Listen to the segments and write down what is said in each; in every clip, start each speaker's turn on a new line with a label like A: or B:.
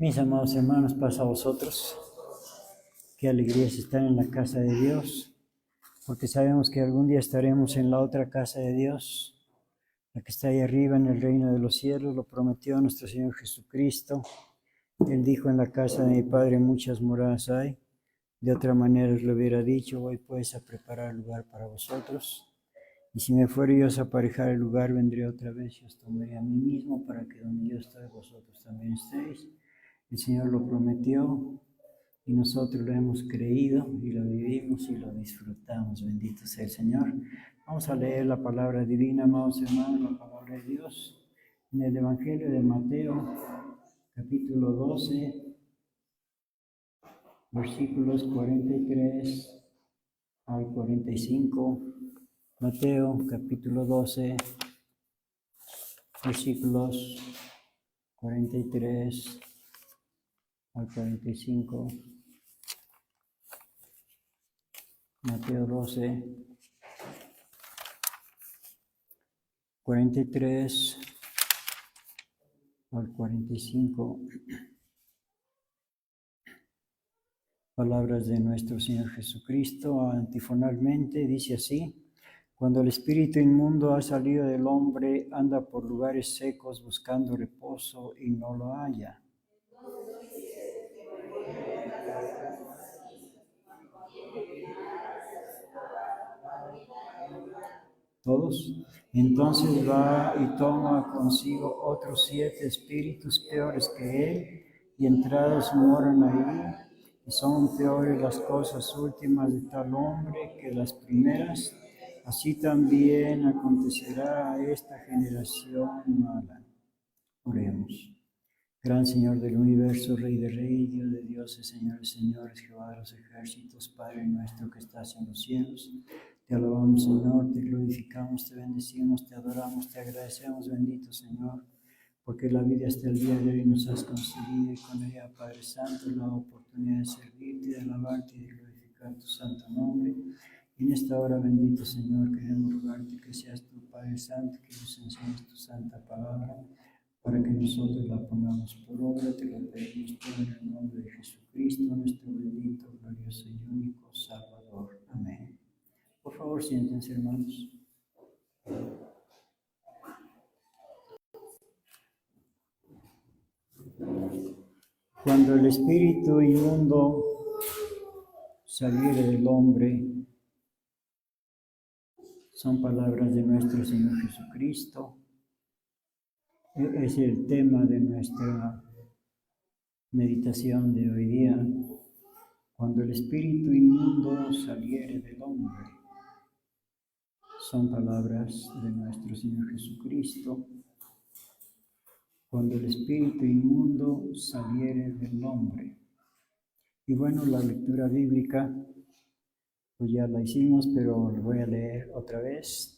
A: Mis amados hermanos, paz a vosotros. Qué alegría es estar en la casa de Dios, porque sabemos que algún día estaremos en la otra casa de Dios, la que está ahí arriba en el reino de los cielos. Lo prometió nuestro Señor Jesucristo. Él dijo: en la casa de mi Padre muchas moradas hay. De otra manera os lo hubiera dicho: voy pues a preparar lugar para vosotros. Y si me fuere yo a aparejar el lugar, vendré otra vez y os tomaré a mí mismo, para que donde yo estoy, vosotros también estéis. El Señor lo prometió y nosotros lo hemos creído y lo vivimos y lo disfrutamos. Bendito sea el Señor. Vamos a leer la palabra divina, amados hermanos, la palabra de Dios, en el Evangelio de Mateo, capítulo 12, versículos 43 al 45. Mateo, capítulo 12, versículos 43 al 45. Mateo 12, 43 al 45. Palabras de nuestro Señor Jesucristo. Antifonalmente dice así: cuando el espíritu inmundo ha salido del hombre, anda por lugares secos buscando reposo y no lo halla. ¿Todos? Entonces va y toma consigo otros 7 espíritus peores que él, y entrados moran ahí, y son peores las cosas últimas de tal hombre que las primeras. Así también acontecerá a esta generación mala. Oremos. Gran Señor del universo, Rey de reyes, Dios de dioses, Señor de señores, Jehová de los ejércitos, Padre nuestro que estás en los cielos, te alabamos, Señor, te glorificamos, te bendecimos, te adoramos, te agradecemos, bendito Señor, porque la vida hasta el día de hoy nos has concedido, y con ella, Padre Santo, la oportunidad de servirte, de alabarte y de glorificar tu santo nombre. Y en esta hora, bendito Señor, queremos rogarte que seas tú, Padre Santo, que nos enseñes tu santa palabra, para que nosotros la pongamos por obra. Te lo pedimos todo en el nombre de Jesucristo, nuestro bendito, glorioso y único Salvador. Amén. Por favor, siéntense, hermanos. Cuando el espíritu inmundo saliere del hombre, son palabras de nuestro Señor Jesucristo. Es el tema de nuestra meditación de hoy día. Cuando el espíritu inmundo saliere del hombre, son palabras de nuestro Señor Jesucristo. Cuando el espíritu inmundo saliere del hombre. Y bueno, la lectura bíblica, pues ya la hicimos, pero la voy a leer otra vez,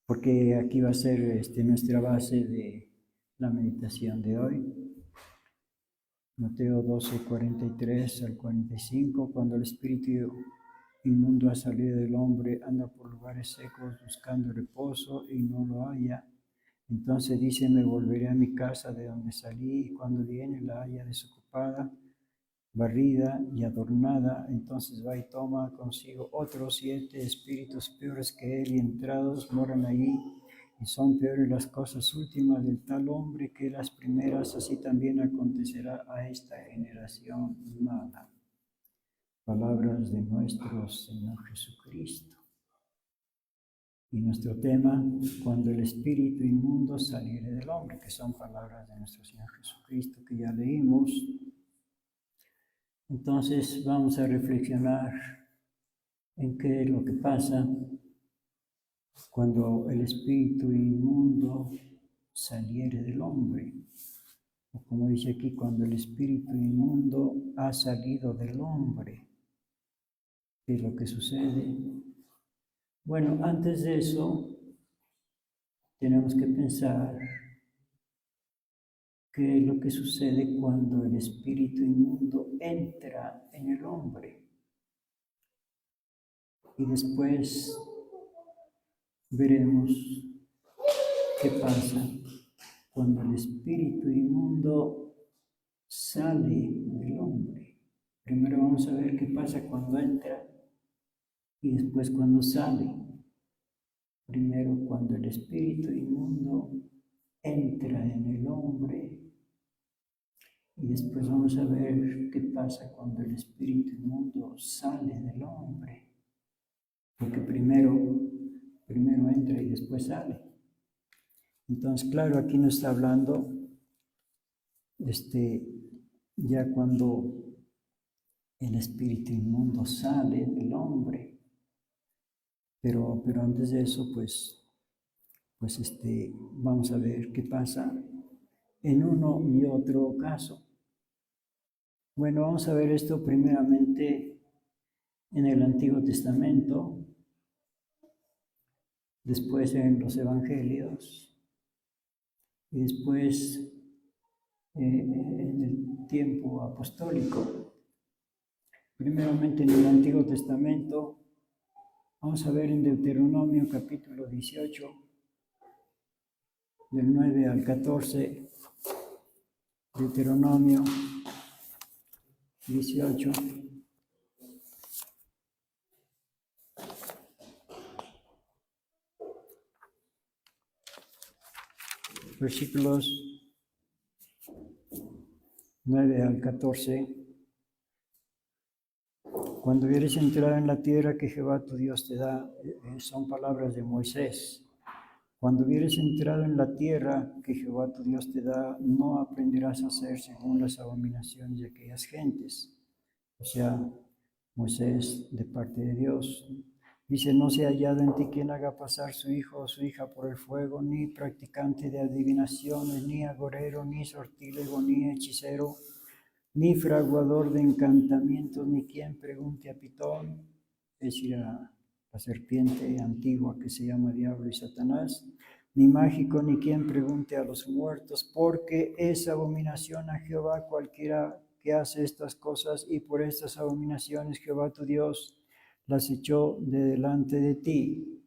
A: porque aquí va a ser nuestra base de la meditación de hoy. Mateo 12, 43 al 45. Cuando el espíritu inmundo ha salido del hombre, anda por lugares secos buscando reposo y no lo halla. Entonces dice: me volveré a mi casa de donde salí, y cuando viene la halla desocupada, barrida y adornada. Entonces va y toma consigo otros 7 espíritus peores que él, y entrados moran allí, y son peores las cosas últimas del tal hombre que las primeras. Así también acontecerá a esta generación mala. Palabras de nuestro Señor Jesucristo. Y nuestro tema: cuando el espíritu inmundo saliere del hombre, que son palabras de nuestro Señor Jesucristo que ya leímos. Entonces vamos a reflexionar en qué es lo que pasa cuando el espíritu inmundo saliere del hombre. O como dice aquí, cuando el espíritu inmundo ha salido del hombre. ¿Qué es lo que sucede? Bueno, antes de eso, tenemos que pensar qué es lo que sucede cuando el espíritu inmundo entra en el hombre. Y después veremos qué pasa cuando el espíritu inmundo sale del hombre. Primero vamos a ver qué pasa cuando entra y después cuando sale. Primero cuando el espíritu inmundo entra en el hombre y después vamos a ver qué pasa cuando el espíritu inmundo sale del hombre. Porque primero entra y después sale. Entonces, claro, aquí nos está hablando ya cuando el espíritu inmundo sale del hombre. Pero antes de eso, pues vamos a ver qué pasa en uno y otro caso. Bueno, vamos a ver esto primeramente en el Antiguo Testamento, después en los Evangelios y después en el tiempo apostólico. Primeramente en el Antiguo Testamento, vamos a ver en Deuteronomio capítulo 18, del 9 al 14, Deuteronomio 18. Versículos 9 al 14. Cuando hubieres entrado en la tierra que Jehová tu Dios te da, son palabras de Moisés. Cuando hubieres entrado en la tierra que Jehová tu Dios te da, no aprenderás a hacer según las abominaciones de aquellas gentes. O sea, Moisés de parte de Dios. Dice, no sea hallado en ti quien haga pasar su hijo o su hija por el fuego, ni practicante de adivinaciones, ni agorero, ni sortílego, ni hechicero, ni fraguador de encantamientos, ni quien pregunte a Pitón, es decir, a la serpiente antigua que se llama Diablo y Satanás, ni mágico, ni quien pregunte a los muertos, porque es abominación a Jehová cualquiera que hace estas cosas, y por estas abominaciones Jehová tu Dios las echó de delante de ti.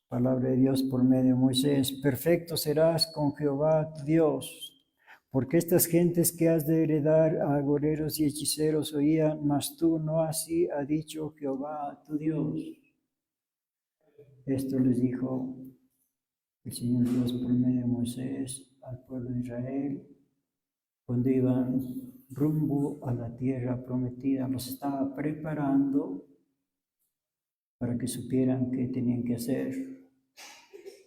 A: Palabra de Dios por medio de Moisés. Perfecto serás con Jehová tu Dios, porque estas gentes que has de heredar a agoreros y hechiceros oían, mas tú no así ha dicho Jehová tu Dios. Esto les dijo el Señor Dios por medio de Moisés al pueblo de Israel cuando iban rumbo a la tierra prometida. Los estaba preparando para que supieran qué tenían que hacer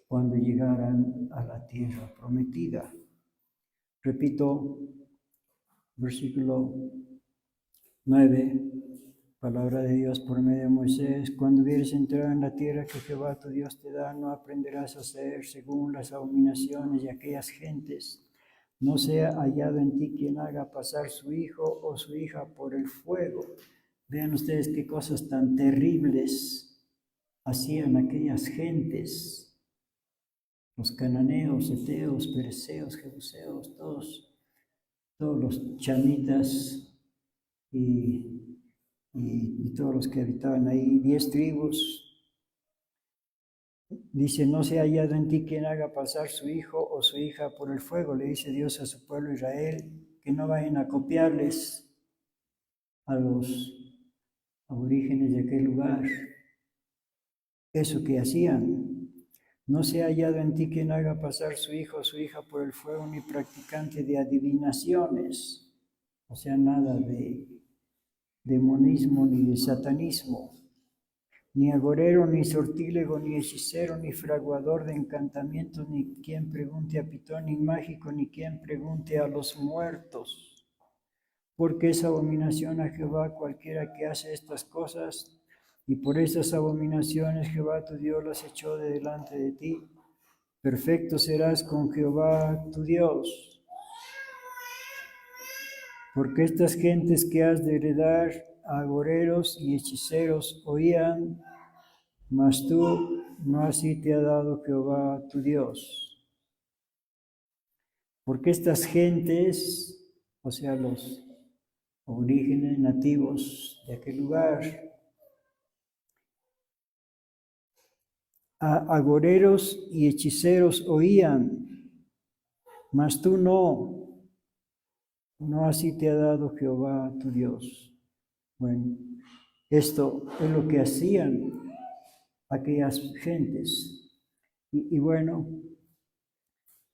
A: cuando llegaran a la tierra prometida. Repito, versículo 9, palabra de Dios por medio de Moisés. Cuando hubieres entrado en la tierra que Jehová tu Dios te da, no aprenderás a hacer según las abominaciones de aquellas gentes. No sea hallado en ti quien haga pasar su hijo o su hija por el fuego. Vean ustedes qué cosas tan terribles hacían aquellas gentes, los cananeos, heteos, pereceos, jebuseos, todos los chamitas y todos los que habitaban ahí, 10 tribus. Dice, no sea hallado en ti quien haga pasar su hijo o su hija por el fuego. Le dice Dios a su pueblo Israel, que no vayan a copiarles a los aborígenes de aquel lugar eso que hacían. No sea hallado en ti quien haga pasar su hijo o su hija por el fuego, ni practicante de adivinaciones, o sea, nada de demonismo ni de satanismo, ni agorero, ni sortílego, ni hechicero, ni fraguador de encantamientos, ni quien pregunte a Pitón, ni mágico, ni quien pregunte a los muertos. Porque es abominación a Jehová cualquiera que hace estas cosas, y por estas abominaciones Jehová tu Dios las echó de delante de ti. Perfecto serás con Jehová tu Dios. Porque estas gentes que has de heredar, agoreros y hechiceros, oían, mas tú no así te ha dado Jehová tu Dios. Porque estas gentes, o sea, los orígenes nativos de aquel lugar, agoreros y hechiceros oían, mas tú no. no así te ha dado Jehová tu Dios. Bueno, esto es lo que hacían aquellas gentes. Y bueno,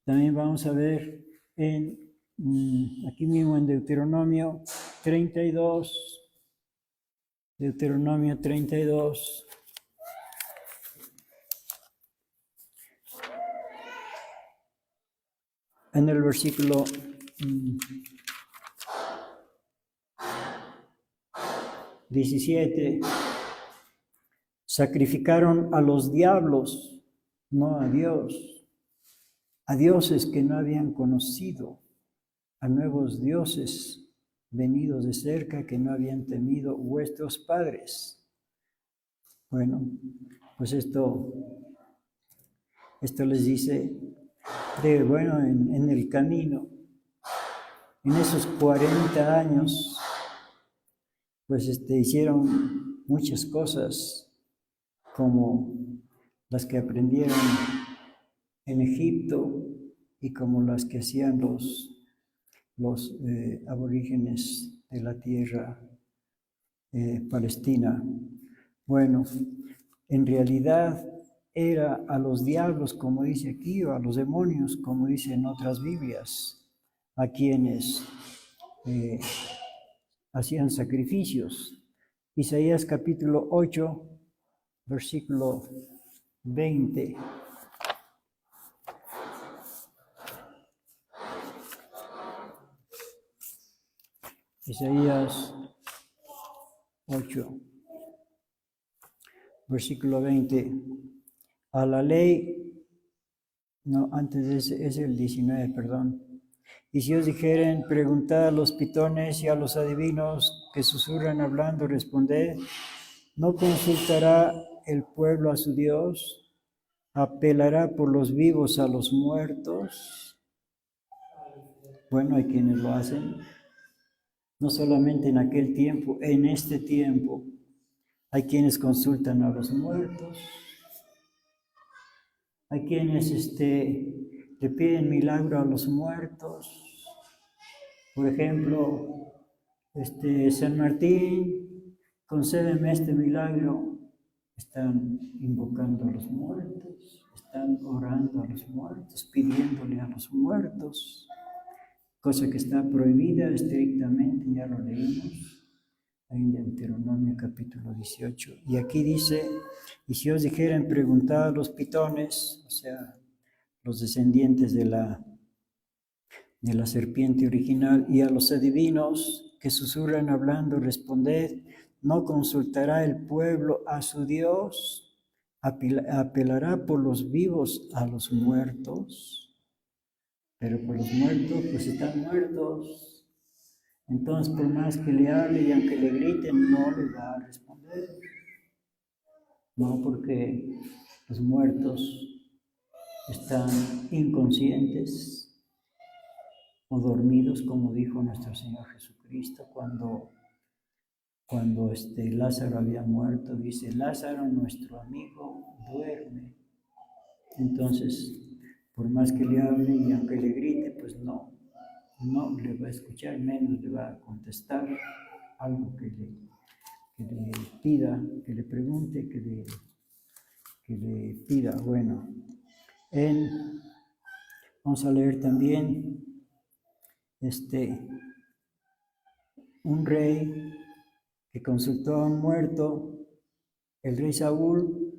A: también vamos a ver aquí mismo en Deuteronomio 32, Deuteronomio 32. En el versículo 17, sacrificaron a los diablos, no a Dios, a dioses que no habían conocido, a nuevos dioses venidos de cerca que no habían temido vuestros padres. Bueno, pues esto les dice de, bueno, en el camino, en esos 40 años, pues hicieron muchas cosas como las que aprendieron en Egipto y como las que hacían los aborígenes de la tierra palestina. Bueno, en realidad era a los diablos, como dice aquí, o a los demonios, como dice en otras Biblias, a quienes hacían sacrificios. Isaías capítulo 8, versículo 20. Isaías 8, versículo 20. A la ley, no, antes de ese, es el 19, perdón. Y si os dijeren, preguntad a los pitones y a los adivinos que susurran hablando, responded, ¿no consultará el pueblo a su Dios? ¿Apelará por los vivos a los muertos? Bueno, hay quienes lo hacen, no solamente en aquel tiempo, en este tiempo. Hay quienes consultan a los muertos, hay quienes le piden milagro a los muertos. Por ejemplo, San Martín, concédeme este milagro. Están invocando a los muertos, están orando a los muertos, pidiéndole a los muertos, cosa que está prohibida estrictamente, ya lo leímos en Deuteronomio capítulo 18. Y aquí dice, y si os dijeren preguntad a los pitones, o sea, los descendientes de la serpiente original, y a los adivinos que susurran hablando, responded, ¿no consultará el pueblo a su Dios? ¿Apelará por los vivos a los muertos? Pero por los muertos, pues están muertos. Entonces, por más que le hable y aunque le griten, no le va a responder. No, porque los muertos están inconscientes o dormidos, como dijo nuestro Señor Jesucristo cuando Lázaro había muerto. Dice, Lázaro, nuestro amigo, duerme. Entonces, por más que le hable y aunque le grite, pues no le va a escuchar, menos le va a contestar algo que le pida, que le pregunte, que le pida. Bueno, vamos a leer también un rey que consultó a un muerto, el rey Saúl,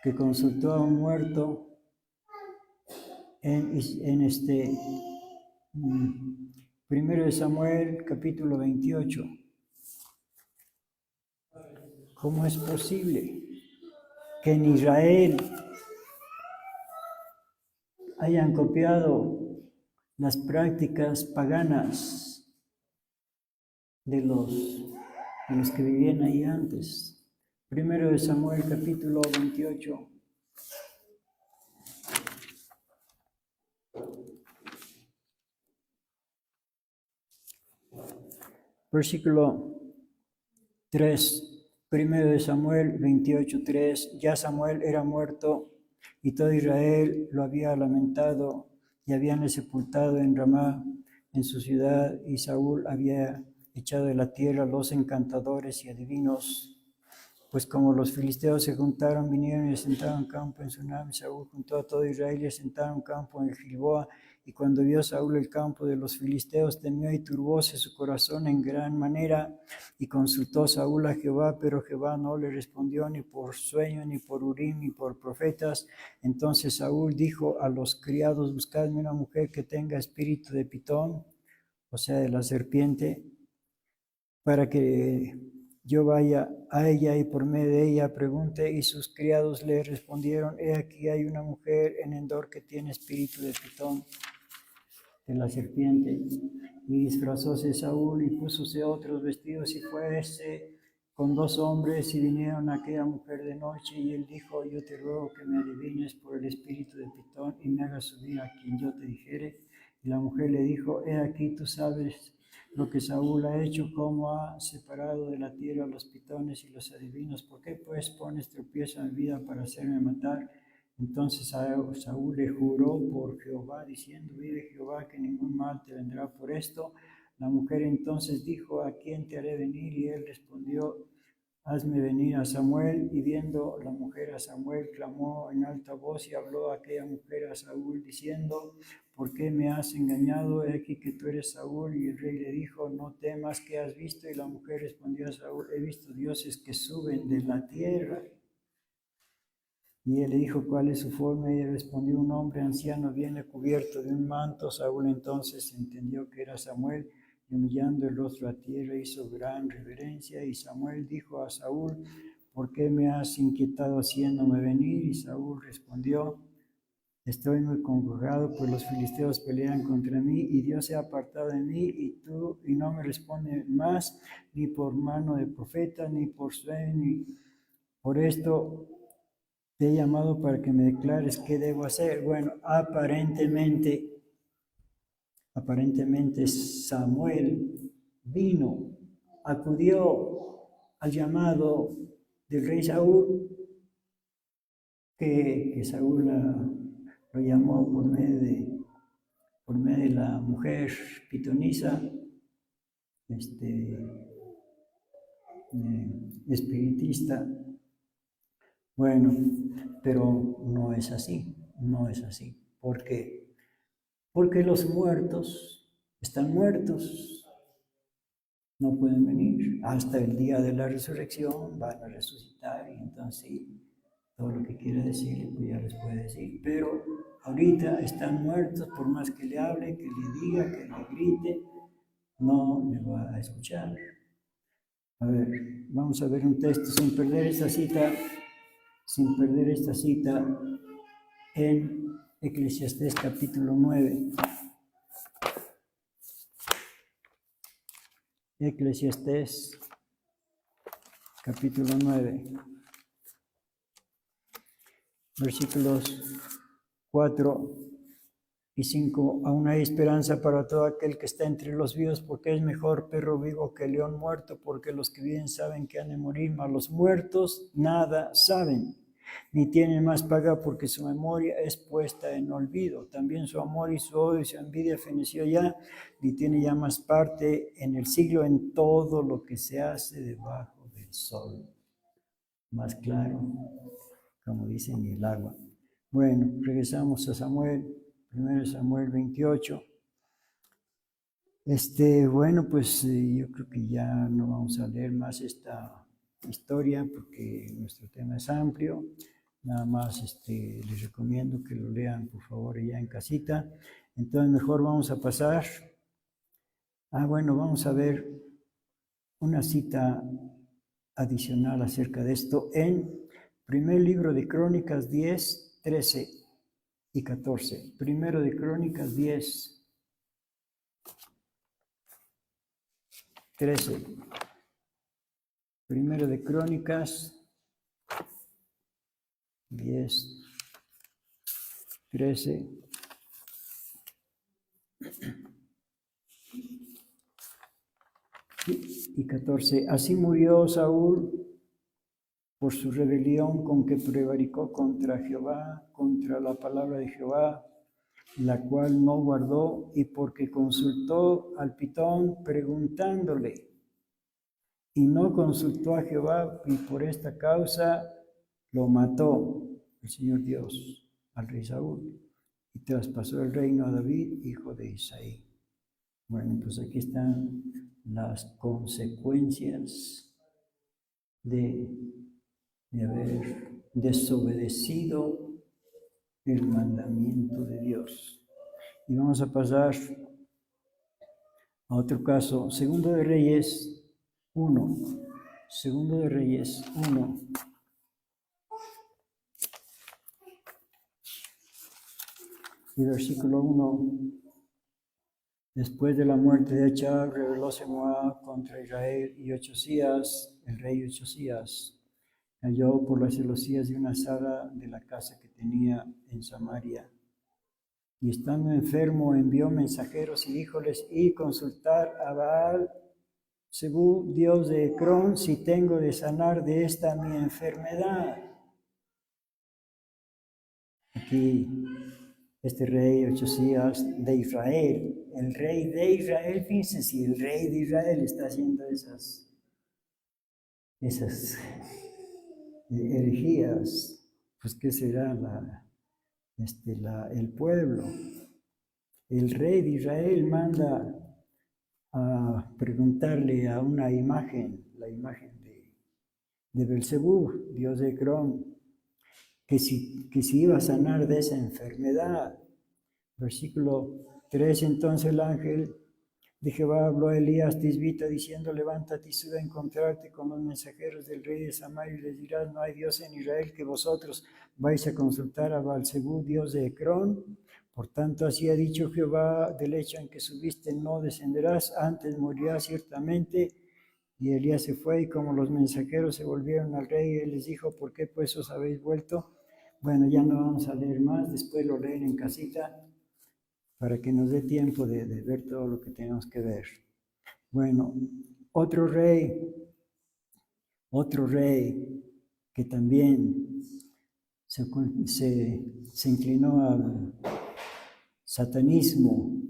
A: que consultó a un muerto en Primero de Samuel, capítulo 28. ¿Cómo es posible que en Israel hayan copiado las prácticas paganas de los que vivían ahí antes? Primero de Samuel, capítulo 28. Versículo 3. Primero de Samuel 28:3. Ya Samuel era muerto y todo Israel lo había lamentado y habían sepultado en Ramá en su ciudad, y Saúl había echado de la tierra los encantadores y adivinos. Pues como los filisteos se juntaron, vinieron y asentaron campo en Sunam, Saúl juntó a todo Israel y asentaron campo en Gilboa. Y cuando vio Saúl el campo de los filisteos, temió y turbóse su corazón en gran manera. Y consultó Saúl a Jehová, pero Jehová no le respondió ni por sueño, ni por Urim, ni por profetas. Entonces Saúl dijo a los criados: buscadme una mujer que tenga espíritu de Pitón, o sea, de la serpiente, para que yo vaya a ella y por medio de ella pregunte. Y sus criados le respondieron: he aquí hay una mujer en Endor que tiene espíritu de Pitón, de la serpiente. Y disfrazóse Saúl y púsose otros vestidos y fuese con 2 hombres, y vinieron a aquella mujer de noche. Y él dijo: yo te ruego que me adivines por el espíritu de Pitón y me hagas subir a quien yo te dijere. Y la mujer le dijo: he aquí, tú sabes lo que Saúl ha hecho, cómo ha separado de la tierra los pitones y los adivinos. ¿Por qué pues pones tropiezo a mi vida para hacerme matar? Entonces Saúl le juró por Jehová, diciendo: vive Jehová, que ningún mal te vendrá por esto. La mujer entonces dijo: ¿a quién te haré venir? Y él respondió: hazme venir a Samuel. Y viendo la mujer a Samuel, clamó en alta voz y habló a aquella mujer a Saúl, diciendo: ¿por qué me has engañado? He aquí que tú eres Saúl. Y el rey le dijo: no temas, ¿qué has visto? Y la mujer respondió a Saúl: he visto dioses que suben de la tierra. Y él le dijo: ¿cuál es su forma? Y él respondió: un hombre anciano viene cubierto de un manto. Saúl entonces entendió que era Samuel, y humillando el rostro a tierra hizo gran reverencia. Y Samuel dijo a Saúl: ¿por qué me has inquietado haciéndome venir? Y Saúl respondió: estoy muy congojado, pues los filisteos pelean contra mí, y Dios se ha apartado de mí, y no me responde más, ni por mano de profeta, ni por sueño, ni por esto te he llamado para que me declares qué debo hacer. Bueno, aparentemente Samuel vino, acudió al llamado del rey Saúl, que Saúl lo llamó por medio de la mujer pitonisa, espiritista. Bueno, pero no es así. ¿Por qué? Porque los muertos están muertos, no pueden venir. Hasta el día de la resurrección van a resucitar, y entonces todo lo que quiera decirle, pues ya les puede decir. Pero ahorita están muertos, por más que le hable, que le diga, que le grite, no le va a escuchar. A ver, vamos a ver un texto sin perder esta cita en Eclesiastés capítulo 9. Eclesiastés capítulo 9, versículos 4 y 5. Aún hay esperanza para todo aquel que está entre los vivos, porque es mejor perro vivo que león muerto, porque los que viven saben que han de morir, mas los muertos nada saben, ni tienen más paga, porque su memoria es puesta en olvido. También su amor y su odio y su envidia feneció ya, ni tiene ya más parte en el siglo en todo lo que se hace debajo del sol. Más claro, como dice, ni el agua. Bueno, regresamos a Samuel, 1 Samuel 28. Bueno, pues yo creo que ya no vamos a leer más esta historia porque nuestro tema es amplio. Nada más les recomiendo que lo lean, por favor, ya en casita. Entonces mejor vamos a pasar. Bueno, vamos a ver una cita adicional acerca de esto en primer libro de Crónicas 10, 13 y 14. Primero de Crónicas 10, 13. Primero de Crónicas 10, 13 y 14. Así murió Saúl por su rebelión con que prevaricó contra Jehová, contra la palabra de Jehová, la cual no guardó, y porque consultó al Pitón preguntándole, y no consultó a Jehová, y por esta causa lo mató el Señor Dios al rey Saúl, y traspasó el reino a David, hijo de Isaí. Bueno, pues aquí están las consecuencias de haber desobedecido el mandamiento de Dios. Y vamos a pasar a otro caso, Segundo de Reyes 1. Segundo de Reyes 1. Y versículo 1. Después de la muerte de Achab, rebelóse Moab contra Israel, y Ochzías, el rey Ochzías, cayó por las celosías de una sala de la casa que tenía en Samaria. Y estando enfermo, envió mensajeros y díjoles, y consultar a Baal Zebú, Dios de Ecrón, si tengo de sanar de esta mi enfermedad. Aquí este rey Ochzías de Israel, el rey de Israel, fíjense, si el rey de Israel está haciendo esas herejías, pues ¿qué será el pueblo? El rey de Israel manda a preguntarle a una imagen, la imagen de Belcebú, Dios de Ecrón, que si iba a sanar de esa enfermedad. Versículo 3, entonces el ángel de Jehová habló a Elías Tisbita diciendo, levántate y sube a encontrarte con los mensajeros del rey de Samaria y les dirás, no hay Dios en Israel que vosotros vais a consultar a Baal-Zebú, Dios de Ecrón. Por tanto, así ha dicho Jehová, del hecho en que subiste no descenderás, antes morirás ciertamente. Y Elías se fue, y como los mensajeros se volvieron al rey, él les dijo, ¿por qué pues os habéis vuelto? Bueno, ya no vamos a leer más, después lo leen en casita, para que nos dé tiempo de ver todo lo que tenemos que ver. Bueno, otro rey que también se inclinó al satanismo,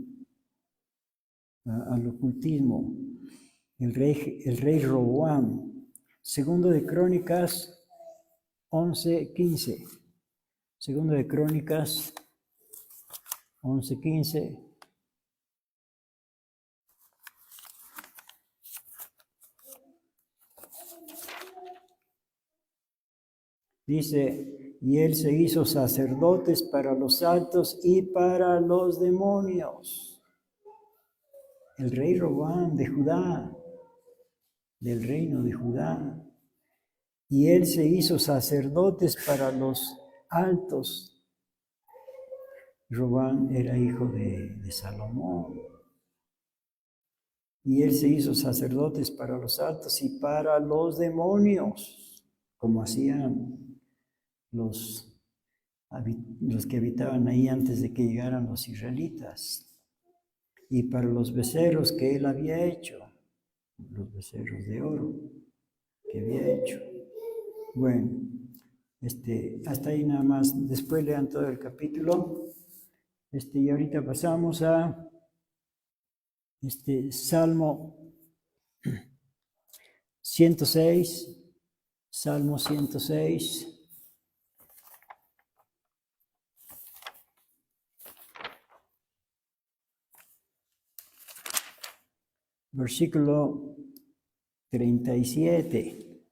A: al ocultismo, el rey Roboam. Segundo de Crónicas 11:15. Segundo de Crónicas 11:15. Dice, y él se hizo sacerdotes para los altos y para los demonios. El rey Roboam de Judá, del reino de Judá. Y él se hizo sacerdotes para los altos. Roboam era hijo de Salomón. Y él se hizo sacerdotes para los altos y para los demonios, como hacían los que habitaban ahí antes de que llegaran los israelitas, y para los becerros que él había hecho, los becerros de oro que había hecho. Bueno, hasta ahí nada más, después lean todo el capítulo, y ahorita pasamos a Salmo 106, Salmo 106. Versículo 37.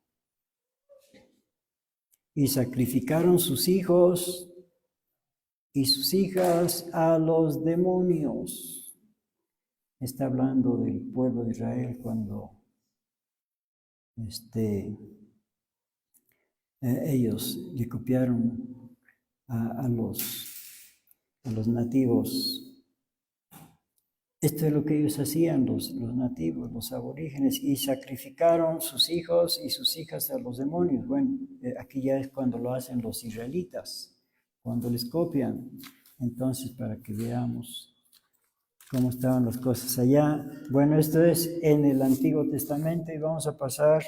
A: Y sacrificaron sus hijos y sus hijas a los demonios. Está hablando del pueblo de Israel cuando ellos le copiaron a los nativos. Esto es lo que ellos hacían, los nativos, los aborígenes, y sacrificaron sus hijos y sus hijas a los demonios. Bueno, aquí ya es cuando lo hacen los israelitas, cuando les copian. Entonces, para que veamos cómo estaban las cosas allá. Bueno, esto es en el Antiguo Testamento, y vamos a pasar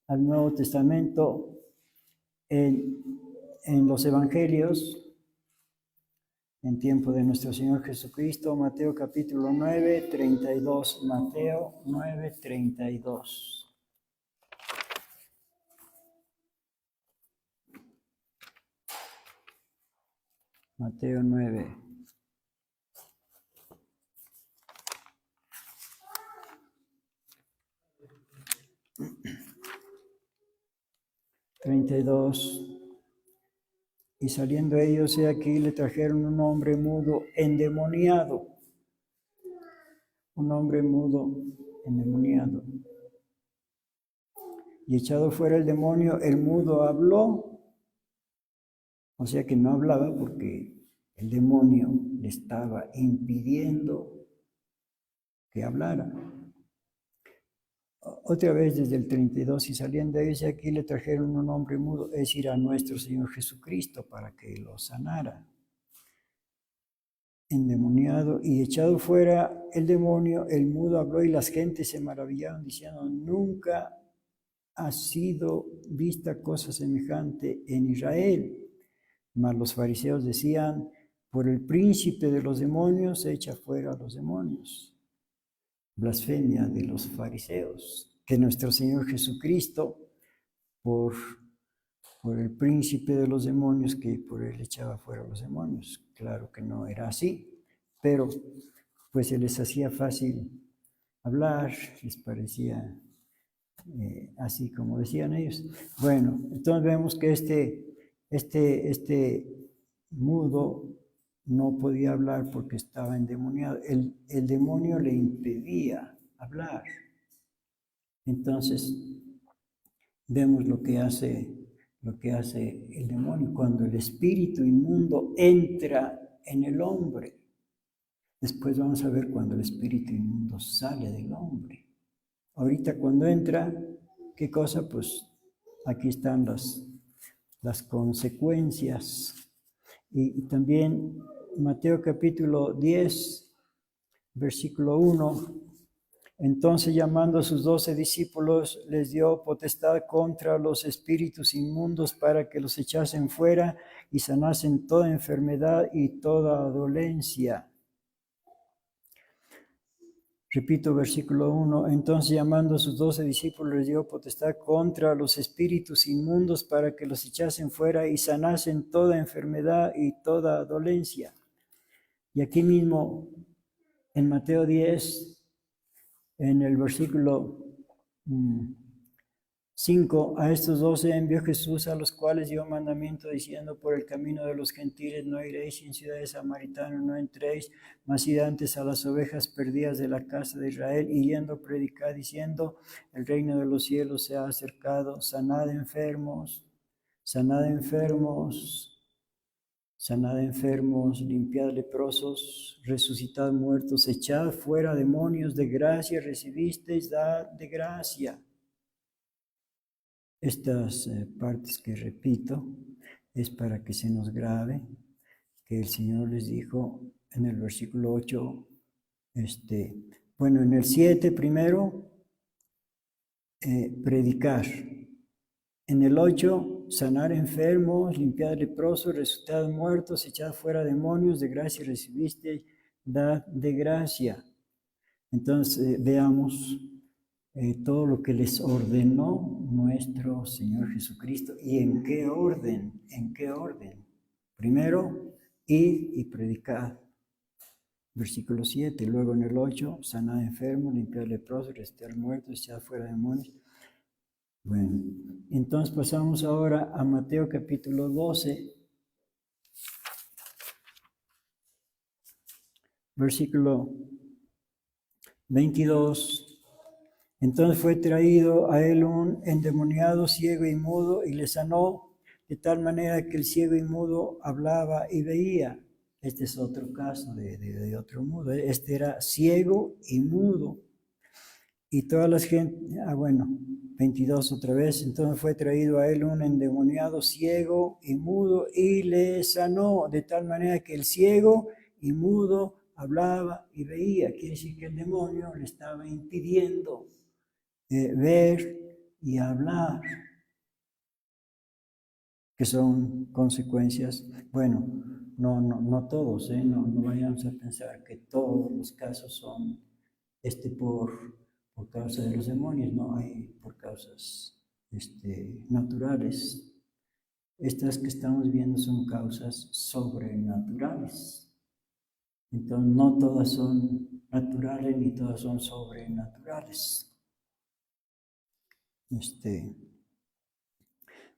A: al Nuevo Testamento en los Evangelios. en tiempo de nuestro Señor Jesucristo. Mateo capítulo 9, 32. Mateo 9, 32. Mateo 9. Y saliendo ellos, he aquí, le trajeron un hombre mudo, endemoniado. Un hombre mudo, endemoniado. Y echado fuera el demonio, el mudo habló. O sea que no hablaba porque el demonio le estaba impidiendo que hablara. Otra vez desde el 32, y saliendo de ellos, aquí le trajeron un hombre mudo, es decir, a nuestro Señor Jesucristo, para que lo sanara. Endemoniado, y echado fuera el demonio, el mudo habló, y las gentes se maravillaron, diciendo, nunca ha sido vista cosa semejante en Israel. Mas los fariseos decían, por el príncipe de los demonios echa fuera a los demonios. Blasfemia de los fariseos, que nuestro Señor Jesucristo, por el príncipe de los demonios, que por él echaba fuera a los demonios. Claro que no era así, pero pues se les hacía fácil hablar, les parecía así como decían ellos. Bueno, entonces vemos que este mudo no podía hablar porque estaba endemoniado. El demonio le impedía hablar. Entonces, vemos lo que hace el demonio cuando el espíritu inmundo entra en el hombre. Después vamos a ver cuando el espíritu inmundo sale del hombre. Ahorita cuando entra, ¿qué cosa? Pues aquí están las consecuencias. Y también Mateo capítulo 10, versículo 1. Entonces llamando a sus 12 discípulos, les dio potestad contra los espíritus inmundos para que los echasen fuera y sanasen toda enfermedad y toda dolencia. Repito, versículo 1. Entonces llamando a sus 12 discípulos, les dio potestad contra los espíritus inmundos para que los echasen fuera y sanasen toda enfermedad y toda dolencia. Y aquí mismo, en Mateo 10, en el versículo 5, a estos 12 envió Jesús, a los cuales dio mandamiento diciendo, por el camino de los gentiles no iréis, y en ciudades samaritanas no entréis, mas id antes a las ovejas perdidas de la casa de Israel, y yendo predicar diciendo, el reino de los cielos se ha acercado, sanad enfermos, limpiad leprosos, resucitad muertos, echad fuera demonios, de gracia recibisteis, dad de gracia. Estas partes que repito es para que se nos grabe que el Señor les dijo en el versículo 8, en el 7 primero, predicar. En el 8, sanar enfermos, limpiar leprosos, resucitar muertos, echar fuera demonios, de gracia recibiste, dad de gracia. Entonces veamos todo lo que les ordenó nuestro Señor Jesucristo. ¿Y en qué orden? Primero, id y predicad. Versículo 7. Luego en el 8, sanad enfermos, limpiar leprosos, resucitar muertos, echar fuera demonios. Bueno, entonces pasamos ahora a Mateo capítulo 12, versículo 22. Entonces fue traído a él un endemoniado ciego y mudo y le sanó de tal manera que el ciego y mudo hablaba y veía. Este es otro caso de otro mudo. Este era ciego y mudo. Y todas las gentes, 22 otra vez. Entonces fue traído a él un endemoniado ciego y mudo y le sanó de tal manera que el ciego y mudo hablaba y veía. Quiere decir que el demonio le estaba impidiendo ver y hablar, que son consecuencias. Bueno, no todos, no vayamos a pensar que todos los casos son por causa de los demonios, no hay por causas naturales. Estas que estamos viendo son causas sobrenaturales. Entonces, no todas son naturales ni todas son sobrenaturales.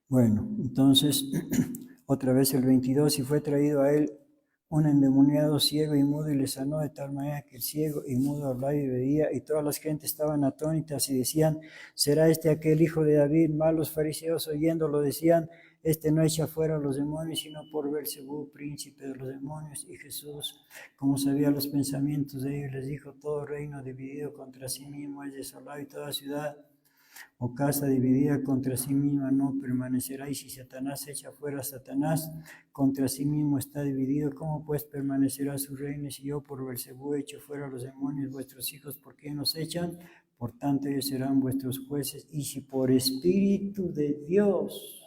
A: Bueno, entonces, otra vez el 22, y fue traído a él un endemoniado ciego y mudo y le sanó de tal manera que el ciego y mudo hablaba y veía, y todas las gentes estaban atónitas y decían, ¿será este aquel hijo de David? Mas los fariseos oyéndolo decían, este no echa fuera a los demonios, sino por Beelzebú, príncipe de los demonios. Y Jesús, como sabía los pensamientos de ellos, les dijo, todo reino dividido contra sí mismo es desolado, y toda ciudad o casa dividida contra sí misma no permanecerá, y si Satanás echa fuera a Satanás, contra sí mismo está dividido. ¿Cómo pues permanecerá su reino? Si yo por Beelzebú echo fuera a los demonios, vuestros hijos, ¿por qué nos echan? Por tanto ellos serán vuestros jueces. Y si por Espíritu de Dios,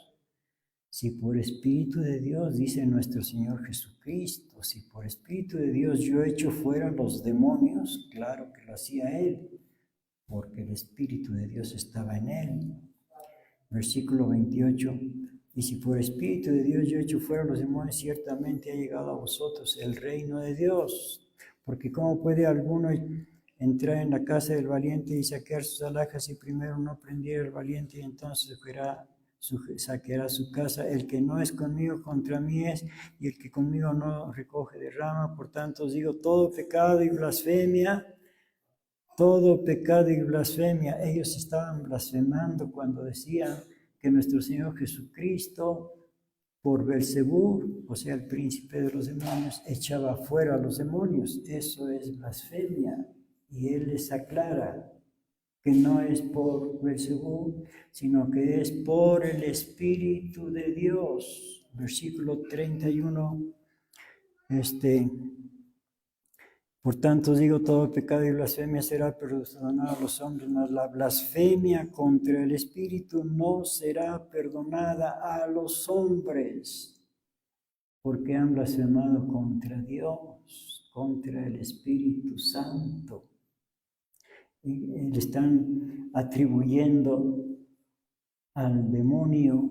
A: dice nuestro Señor Jesucristo, si por Espíritu de Dios yo echo fuera a los demonios, claro que lo hacía Él, porque el Espíritu de Dios estaba en él. Versículo 28, y si por Espíritu de Dios yo echo fuera los demonios, ciertamente ha llegado a vosotros el reino de Dios. Porque ¿cómo puede alguno entrar en la casa del valiente y saquear sus alhajas si primero no prendiera el valiente y entonces saqueará su casa? El que no es conmigo contra mí es, y el que conmigo no recoge derrama. Por tanto os digo, todo pecado y blasfemia, todo pecado y blasfemia. Ellos estaban blasfemando cuando decían que nuestro Señor Jesucristo, por Beelzebú, o sea, el príncipe de los demonios, echaba fuera a los demonios. Eso es blasfemia. Y Él les aclara que no es por Beelzebú, sino que es por el Espíritu de Dios. Versículo 31, por tanto digo, todo pecado y blasfemia será perdonado a los hombres, mas la blasfemia contra el Espíritu no será perdonada a los hombres, porque han blasfemado contra Dios, contra el Espíritu Santo. Y le están atribuyendo al demonio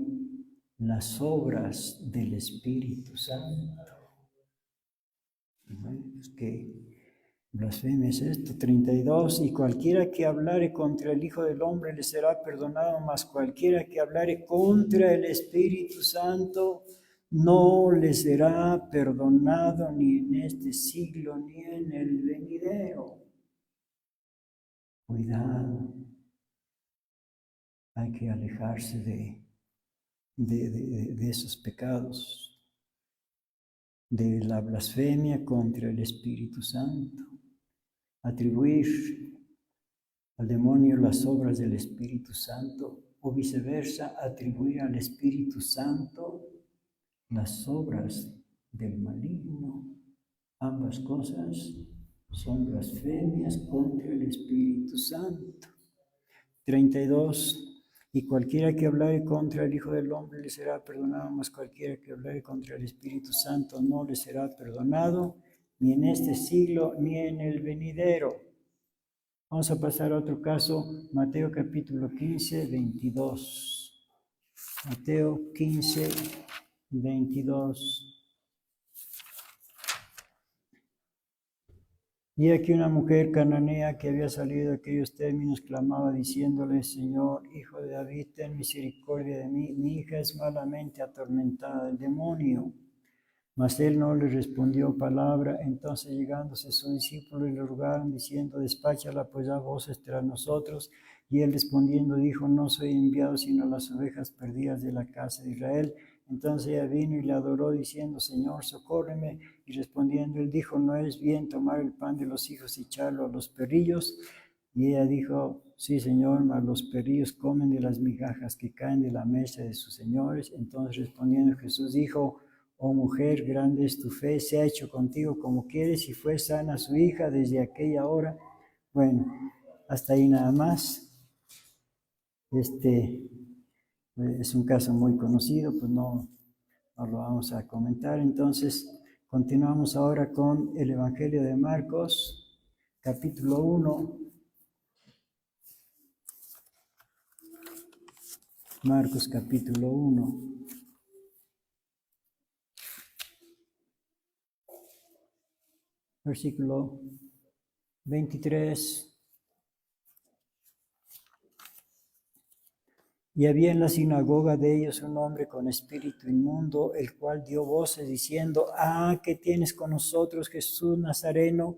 A: las obras del Espíritu Santo. Es que blasfemia es esto. 32, y cualquiera que hablare contra el Hijo del Hombre le será perdonado, mas cualquiera que hablare contra el Espíritu Santo no le será perdonado ni en este siglo ni en el venidero. Cuidado, hay que alejarse de esos pecados, de la blasfemia contra el Espíritu Santo. Atribuir al demonio las obras del Espíritu Santo, o viceversa, atribuir al Espíritu Santo las obras del maligno. Ambas cosas son blasfemias contra el Espíritu Santo. 32. Y cualquiera que hablare contra el Hijo del Hombre le será perdonado, mas cualquiera que hablare contra el Espíritu Santo no le será perdonado, ni en este siglo ni en el venidero. Vamos a pasar a otro caso, Mateo capítulo 15, 22. Mateo 15, 22. Y aquí una mujer cananea que había salido de aquellos términos clamaba diciéndole, Señor, Hijo de David, ten misericordia de mí, mi hija es malamente atormentada del demonio. Mas él no le respondió palabra. Entonces llegándose sus discípulos le rogaron diciendo, despáchala pues da voces tras nosotros. Y él respondiendo dijo, no soy enviado sino a las ovejas perdidas de la casa de Israel. Entonces ella vino y le adoró diciendo, Señor, socórreme. Y respondiendo él dijo, no es bien tomar el pan de los hijos y echarlo a los perrillos. Y ella dijo, sí, Señor, mas los perrillos comen de las migajas que caen de la mesa de sus señores. Entonces respondiendo Jesús dijo, oh mujer, grande es tu fe, se ha hecho contigo como quieres, y fue sana su hija desde aquella hora. Bueno, hasta ahí nada más. Es un caso muy conocido, pues no lo vamos a comentar. Entonces, Continuamos ahora con el Evangelio de Marcos, capítulo 1. Marcos, capítulo 1. Versículo 23. Y había en la sinagoga de ellos un hombre con espíritu inmundo, el cual dio voces diciendo: ¿qué tienes con nosotros, Jesús Nazareno?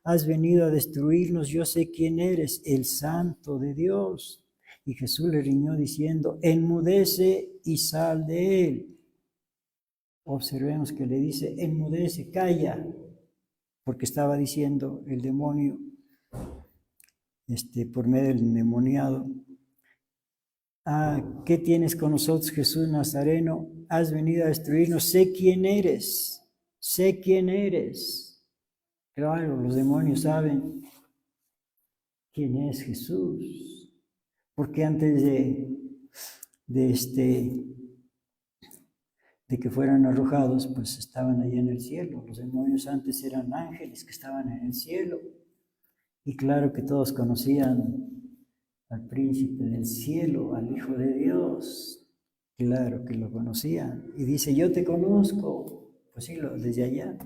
A: Has venido a destruirnos, yo sé quién eres, el Santo de Dios. Y Jesús le riñó diciendo: enmudece y sal de él. Observemos que le dice: enmudece, calla, porque estaba diciendo el demonio, por medio del endemoniado: ¿qué tienes con nosotros, Jesús Nazareno? Has venido a destruirnos, sé quién eres, sé quién eres. Claro, los demonios saben quién es Jesús, porque antes de que fueran arrojados, pues estaban allá en el cielo. Los demonios antes eran ángeles que estaban en el cielo, y claro que todos conocían al príncipe del cielo, al Hijo de Dios. Claro que lo conocían. Y dice: yo te conozco. Pues sí, desde allá,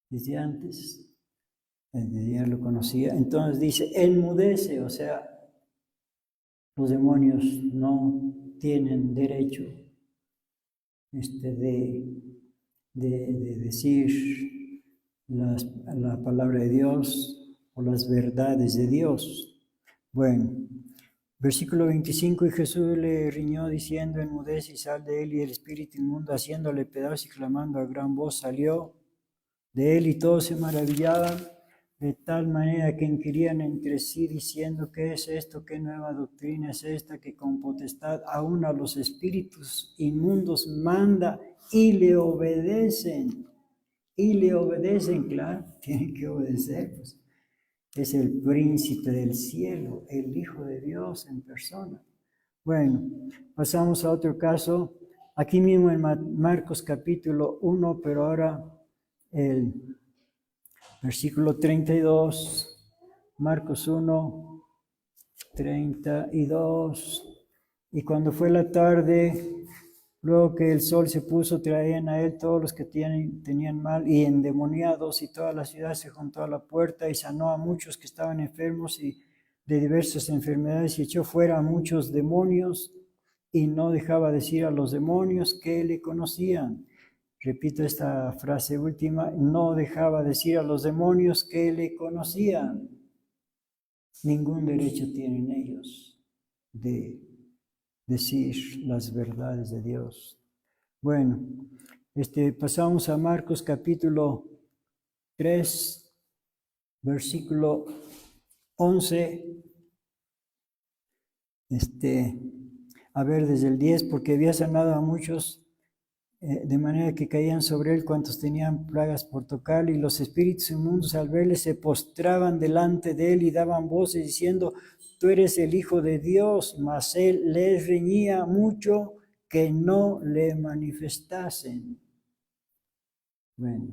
A: desde antes, desde allá lo conocía. Entonces dice: enmudece, o sea, los demonios no tienen derecho de decir la palabra de Dios o las verdades de Dios. Bueno, versículo 25, y Jesús le riñó diciendo: enmudece y sal de él. Y el espíritu inmundo, haciéndole pedazos y clamando a gran voz, salió de él, y todos se maravillaban de tal manera que inquirían entre sí, diciendo: ¿qué es esto? ¿Qué nueva doctrina es esta, que con potestad aún a los espíritus inmundos manda y le obedecen? Y le obedecen, claro, tienen que obedecer, pues. Es el príncipe del cielo, el Hijo de Dios en persona. Bueno, pasamos a otro caso, aquí mismo en Marcos capítulo 1, pero ahora el versículo 32, Marcos 1, 32. Y cuando fue la tarde, luego que el sol se puso, traían a él todos los que tenían mal y endemoniados, y toda la ciudad se juntó a la puerta, y sanó a muchos que estaban enfermos y de diversas enfermedades, y echó fuera a muchos demonios, y no dejaba decir a los demonios que le conocían. Repito esta frase última: no dejaba decir a los demonios que le conocían. Ningún derecho tienen ellos de decir las verdades de Dios. Bueno, pasamos a Marcos capítulo 3, versículo 11. A ver, desde el 10, porque había sanado a muchos, de manera que caían sobre él cuantos tenían plagas por tocarle, y los espíritus inmundos al verle se postraban delante de él y daban voces diciendo: tú eres el Hijo de Dios. Mas él les reñía mucho que no le manifestasen. Bueno,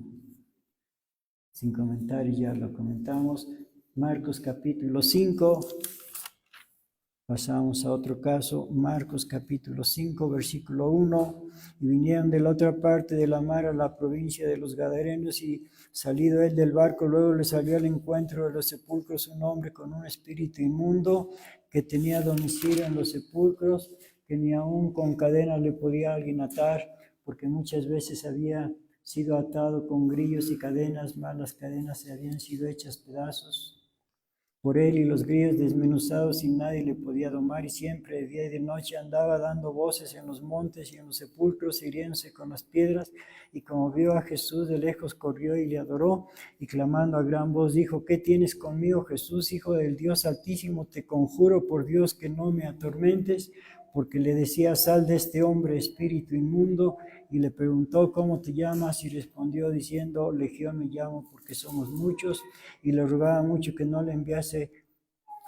A: sin comentarios, ya lo comentamos. Marcos capítulo 5. Pasamos a otro caso, Marcos capítulo 5, versículo 1. Y vinieron de la otra parte de la mar a la provincia de los Gadarenos, y salido él del barco, luego le salió al encuentro de los sepulcros un hombre con un espíritu inmundo, que tenía domicilio en los sepulcros, que ni aun con cadenas le podía alguien atar, porque muchas veces había sido atado con grillos y cadenas, mas las cadenas se habían sido hechas pedazos por él, y los grillos desmenuzados, y nadie le podía domar, y siempre de día y de noche andaba dando voces en los montes y en los sepulcros, hiriéndose con las piedras. Y como vio a Jesús de lejos, corrió y le adoró, y clamando a gran voz dijo: ¿qué tienes conmigo, Jesús, Hijo del Dios Altísimo? Te conjuro por Dios que no me atormentes. Porque le decía: sal de este hombre, espíritu inmundo. Y le preguntó: ¿cómo te llamas? Y respondió diciendo: Legión me llamo, porque somos muchos. Y le rogaba mucho que no le enviase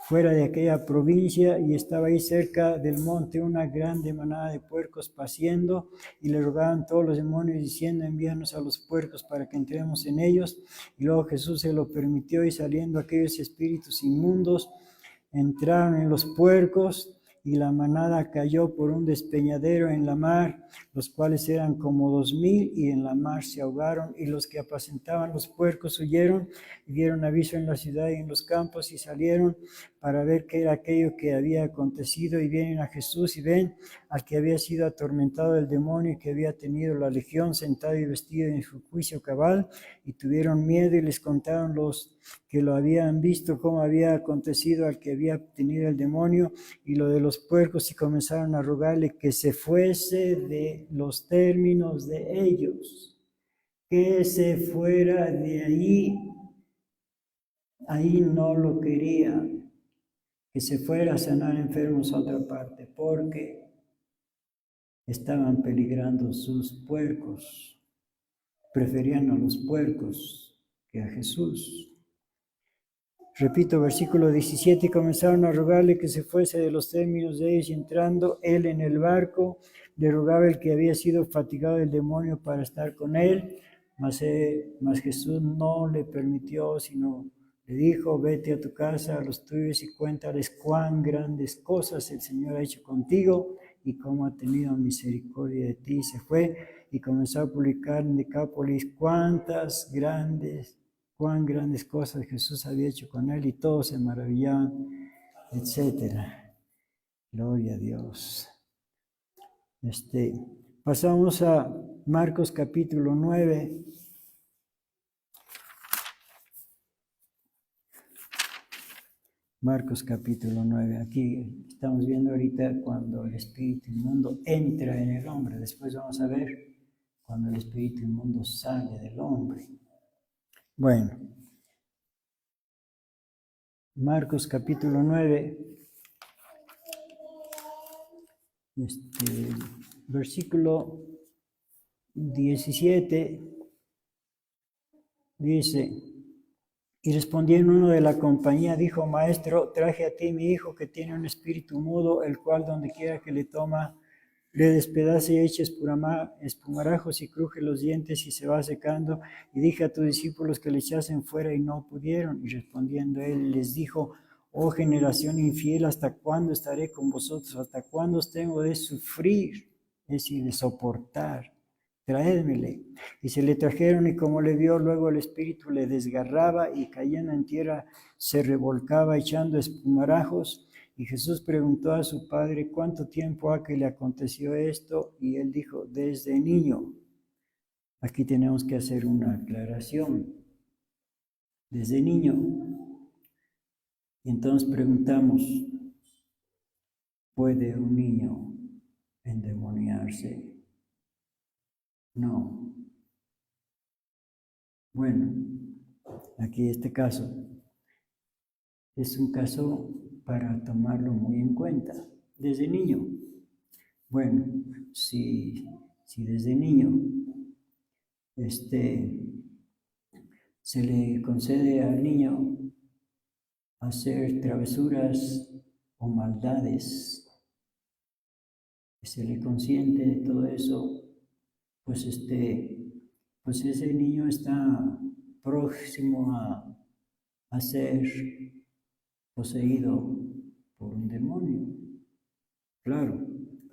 A: fuera de aquella provincia, y estaba ahí cerca del monte una grande manada de puercos paciendo, y le rogaban todos los demonios diciendo: envíanos a los puercos para que entremos en ellos. Y luego Jesús se lo permitió, y saliendo aquellos espíritus inmundos entraron en los puercos, y la manada cayó por un despeñadero en la mar, los cuales eran como 2000, y en la mar se ahogaron. Y los que apacentaban los puercos huyeron y dieron aviso en la ciudad y en los campos, y salieron para ver qué era aquello que había acontecido. Y vienen a Jesús y ven al que había sido atormentado del demonio y que había tenido la legión, sentado y vestido en su juicio cabal, y tuvieron miedo y les contaron los que lo habían visto cómo había acontecido al que había tenido el demonio y lo de los puercos, y comenzaron a rogarle que se fuese de los términos de ellos, que se fuera de allí. Ahí no lo quería, que se fuera a sanar enfermos a otra parte, porque estaban peligrando sus puercos. Preferían a los puercos que a Jesús. Repito, versículo 17, y comenzaron a rogarle que se fuese de los términos de ellos, y entrando él en el barco, le rogaba el que había sido fatigado del demonio para estar con él, mas Jesús no le permitió, sino le dijo: vete a tu casa, a los tuyos, y cuéntales cuán grandes cosas el Señor ha hecho contigo, y cómo ha tenido misericordia de ti. Se fue y comenzó a publicar en Decápolis cuán grandes cosas Jesús había hecho con él, y todos se maravillaban, etcétera. Gloria a Dios. Pasamos a Marcos capítulo 9. Marcos capítulo 9. Aquí estamos viendo ahorita cuando el espíritu inmundo entra en el hombre. Después vamos a ver cuando el espíritu inmundo sale del hombre. Bueno, Marcos capítulo 9, versículo 17, dice: y respondiendo uno de la compañía, dijo: maestro, traje a ti mi hijo que tiene un espíritu mudo, el cual donde quiera que le toma, le despedaza y echa espumarajos y cruje los dientes y se va secando. Y dije a tus discípulos que le echasen fuera y no pudieron. Y respondiendo él les dijo: oh generación infiel, ¿hasta cuándo estaré con vosotros? ¿Hasta cuándo os tengo de sufrir? Es decir, de soportar. Traédmele. Y se le trajeron, y como le vio, luego el espíritu le desgarraba, y cayendo en tierra se revolcaba echando espumarajos. Y Jesús preguntó a su padre: ¿cuánto tiempo ha que le aconteció esto? Y él dijo: desde niño. Aquí tenemos que hacer una aclaración. Desde niño. Y entonces preguntamos: ¿puede un niño endemoniarse? No. Bueno, aquí este caso es un caso para tomarlo muy en cuenta. Desde niño. Bueno, si desde niño se le concede al niño hacer travesuras o maldades, se le consiente de todo eso, pues ese niño está próximo a ser poseído por un demonio. Claro,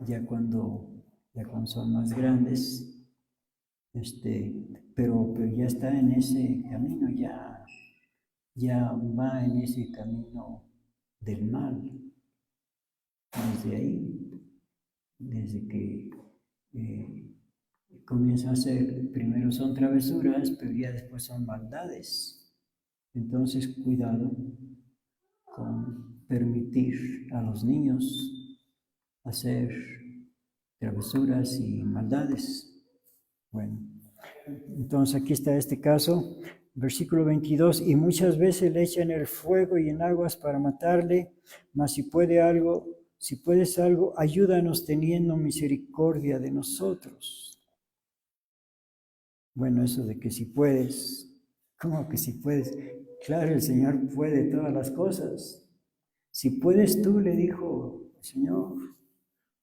A: ya cuando son más grandes, pero ya está en ese camino, ya va en ese camino del mal. Desde ahí, desde que comienza a hacer, primero son travesuras, pero ya después son maldades. Entonces, cuidado con permitir a los niños hacer travesuras y maldades. Bueno, entonces aquí está este caso, versículo 22, y muchas veces le echan el fuego y en aguas para matarle, mas si puedes algo, ayúdanos teniendo misericordia de nosotros. Bueno, eso de que si puedes, ¿cómo que si puedes? Claro, el Señor puede todas las cosas. si puedes tú, le dijo el Señor.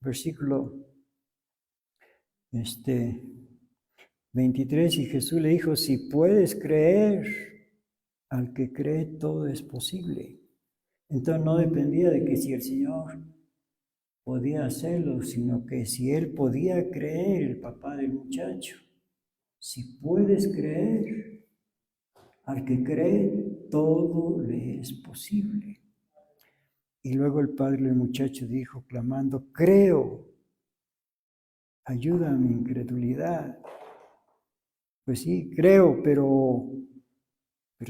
A: Versículo 23, y Jesús le dijo, si puedes creer, al que cree todo es posible. Entonces no dependía de que si el Señor podía hacerlo, sino que si él podía creer, el papá del muchacho. Si puedes creer, al que cree, todo le es posible. Y luego el padre del muchacho dijo, clamando, creo, ayuda a mi incredulidad. Pues sí, creo, pero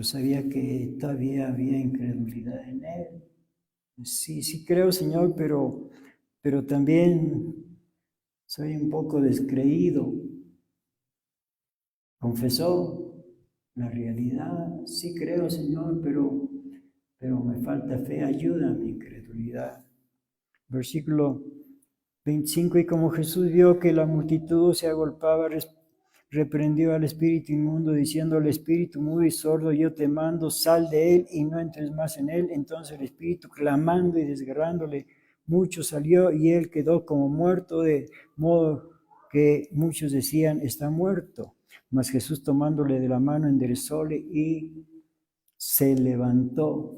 A: sabía que todavía había incredulidad en él. Sí creo, Señor, pero también soy un poco descreído. Confesó la realidad. Sí creo, Señor, pero me falta fe, ayuda a mi incredulidad. Versículo 25, y como Jesús vio que la multitud se agolpaba, reprendió al espíritu inmundo, diciendo al espíritu mudo y sordo, yo te mando, sal de él y no entres más en él. Entonces el espíritu, clamando y desgarrándole mucho, salió y él quedó como muerto, de modo que muchos decían, está muerto. Mas Jesús, tomándole de la mano, enderezóle y se levantó.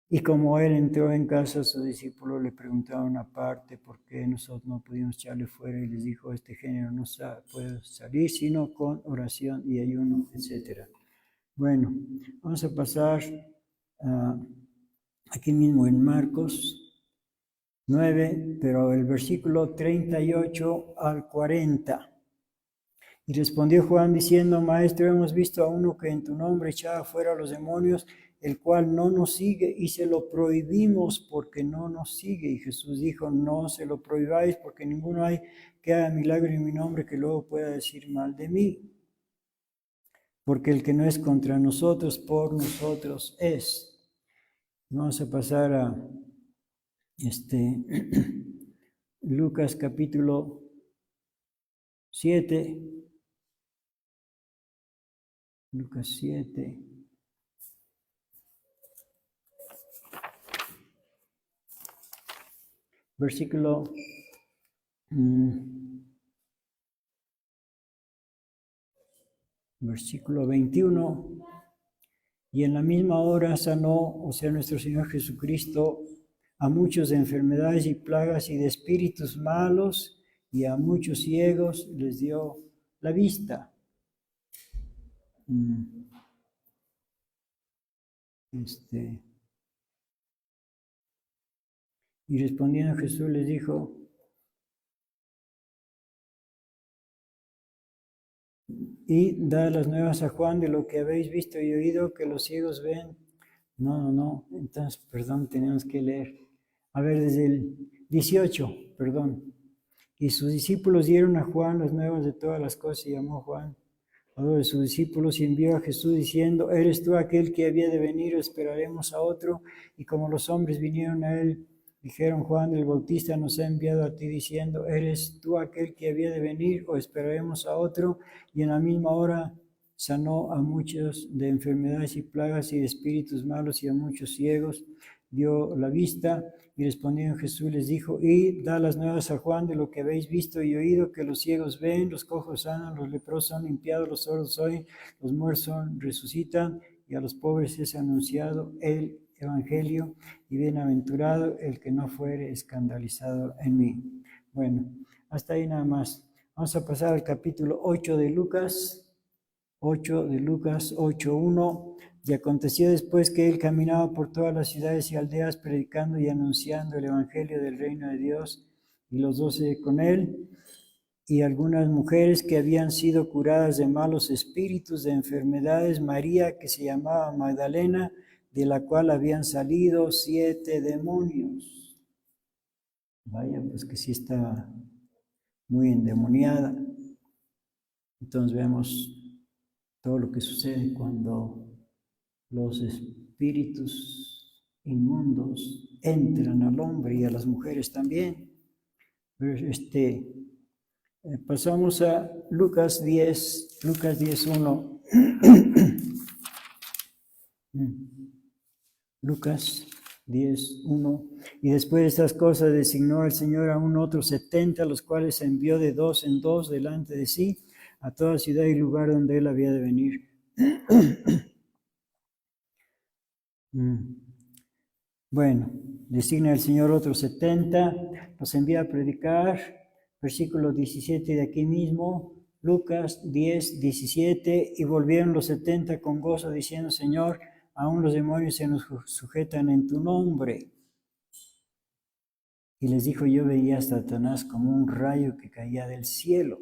A: Y como él entró en casa, sus discípulos le preguntaron aparte por qué nosotros no pudimos echarle fuera, y les dijo, este género no puede salir sino con oración y ayuno, etc. Bueno, vamos a pasar aquí mismo en Marcos 9, pero el versículo 38 al 40. Y respondió Juan diciendo, Maestro, hemos visto a uno que en tu nombre echaba fuera a los demonios, el cual no nos sigue, y se lo prohibimos porque no nos sigue. Y Jesús dijo, no se lo prohibáis, porque ninguno hay que haga milagro en mi nombre que luego pueda decir mal de mí. Porque el que no es contra nosotros, por nosotros es. Vamos a pasar a Lucas capítulo 7. Lucas 7. Versículo 21. Y en la misma hora sanó, o sea, nuestro Señor Jesucristo, a muchos de enfermedades y plagas y de espíritus malos, y a muchos ciegos les dio la vista. Y respondiendo Jesús les dijo, y da las nuevas a Juan de lo que habéis visto y oído, que los ciegos ven. No, entonces, perdón, tenemos que leer. A ver, desde el 18, perdón. Y sus discípulos dieron a Juan las nuevas de todas las cosas, y llamó Juan a dos de sus discípulos y envió a Jesús diciendo, ¿eres tú aquel que había de venir o esperaremos a otro? Y como los hombres vinieron a él, dijeron, Juan el Bautista nos ha enviado a ti diciendo, ¿eres tú aquel que había de venir o esperaremos a otro? Y en la misma hora sanó a muchos de enfermedades y plagas y de espíritus malos, y a muchos ciegos dio la vista. Y respondiendo Jesús les dijo, y da las nuevas a Juan de lo que habéis visto y oído, que los ciegos ven, los cojos sanan, los leprosos son limpiados, los sordos oyen, los muertos resucitan, y a los pobres es anunciado el evangelio, y bienaventurado el que no fuere escandalizado en mí. Bueno, hasta ahí nada más. Vamos a pasar al capítulo 8 de Lucas, 8:1. Y aconteció después que él caminaba por todas las ciudades y aldeas predicando y anunciando el evangelio del reino de Dios, y los 12 con él, y algunas mujeres que habían sido curadas de malos espíritus, de enfermedades, María, que se llamaba Magdalena, de la cual habían salido 7 demonios. Vaya, pues que sí está muy endemoniada. Entonces vemos todo lo que sucede cuando los espíritus inmundos entran al hombre y a las mujeres también. Pasamos a Lucas 10:1. Lucas 10:1. Y después de estas cosas designó el Señor aún otros 70, los cuales envió de 2 en 2 delante de sí, a toda ciudad y lugar donde él había de venir. Bueno, designa el Señor otros 70, los envía a predicar, versículo 17 de aquí mismo, Lucas 10:17, y volvieron los 70 con gozo diciendo, Señor, aún los demonios se nos sujetan en tu nombre. Y les dijo, yo veía a Satanás como un rayo que caía del cielo.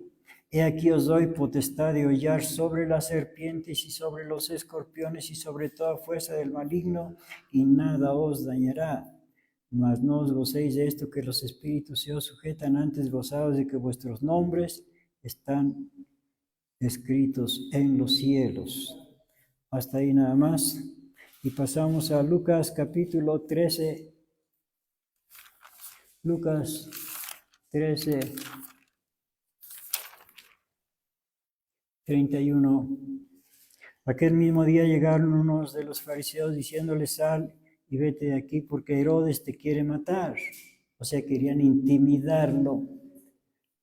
A: He aquí os doy potestad de hollar sobre las serpientes y sobre los escorpiones y sobre toda fuerza del maligno, y nada os dañará. Mas no os gocéis de esto que los espíritus se os sujetan, antes gozados de que vuestros nombres están escritos en los cielos. Hasta ahí nada más. Y pasamos a Lucas capítulo 13. Lucas 13, 31. Aquel mismo día llegaron unos de los fariseos diciéndole, sal y vete de aquí porque Herodes te quiere matar. O sea, querían intimidarlo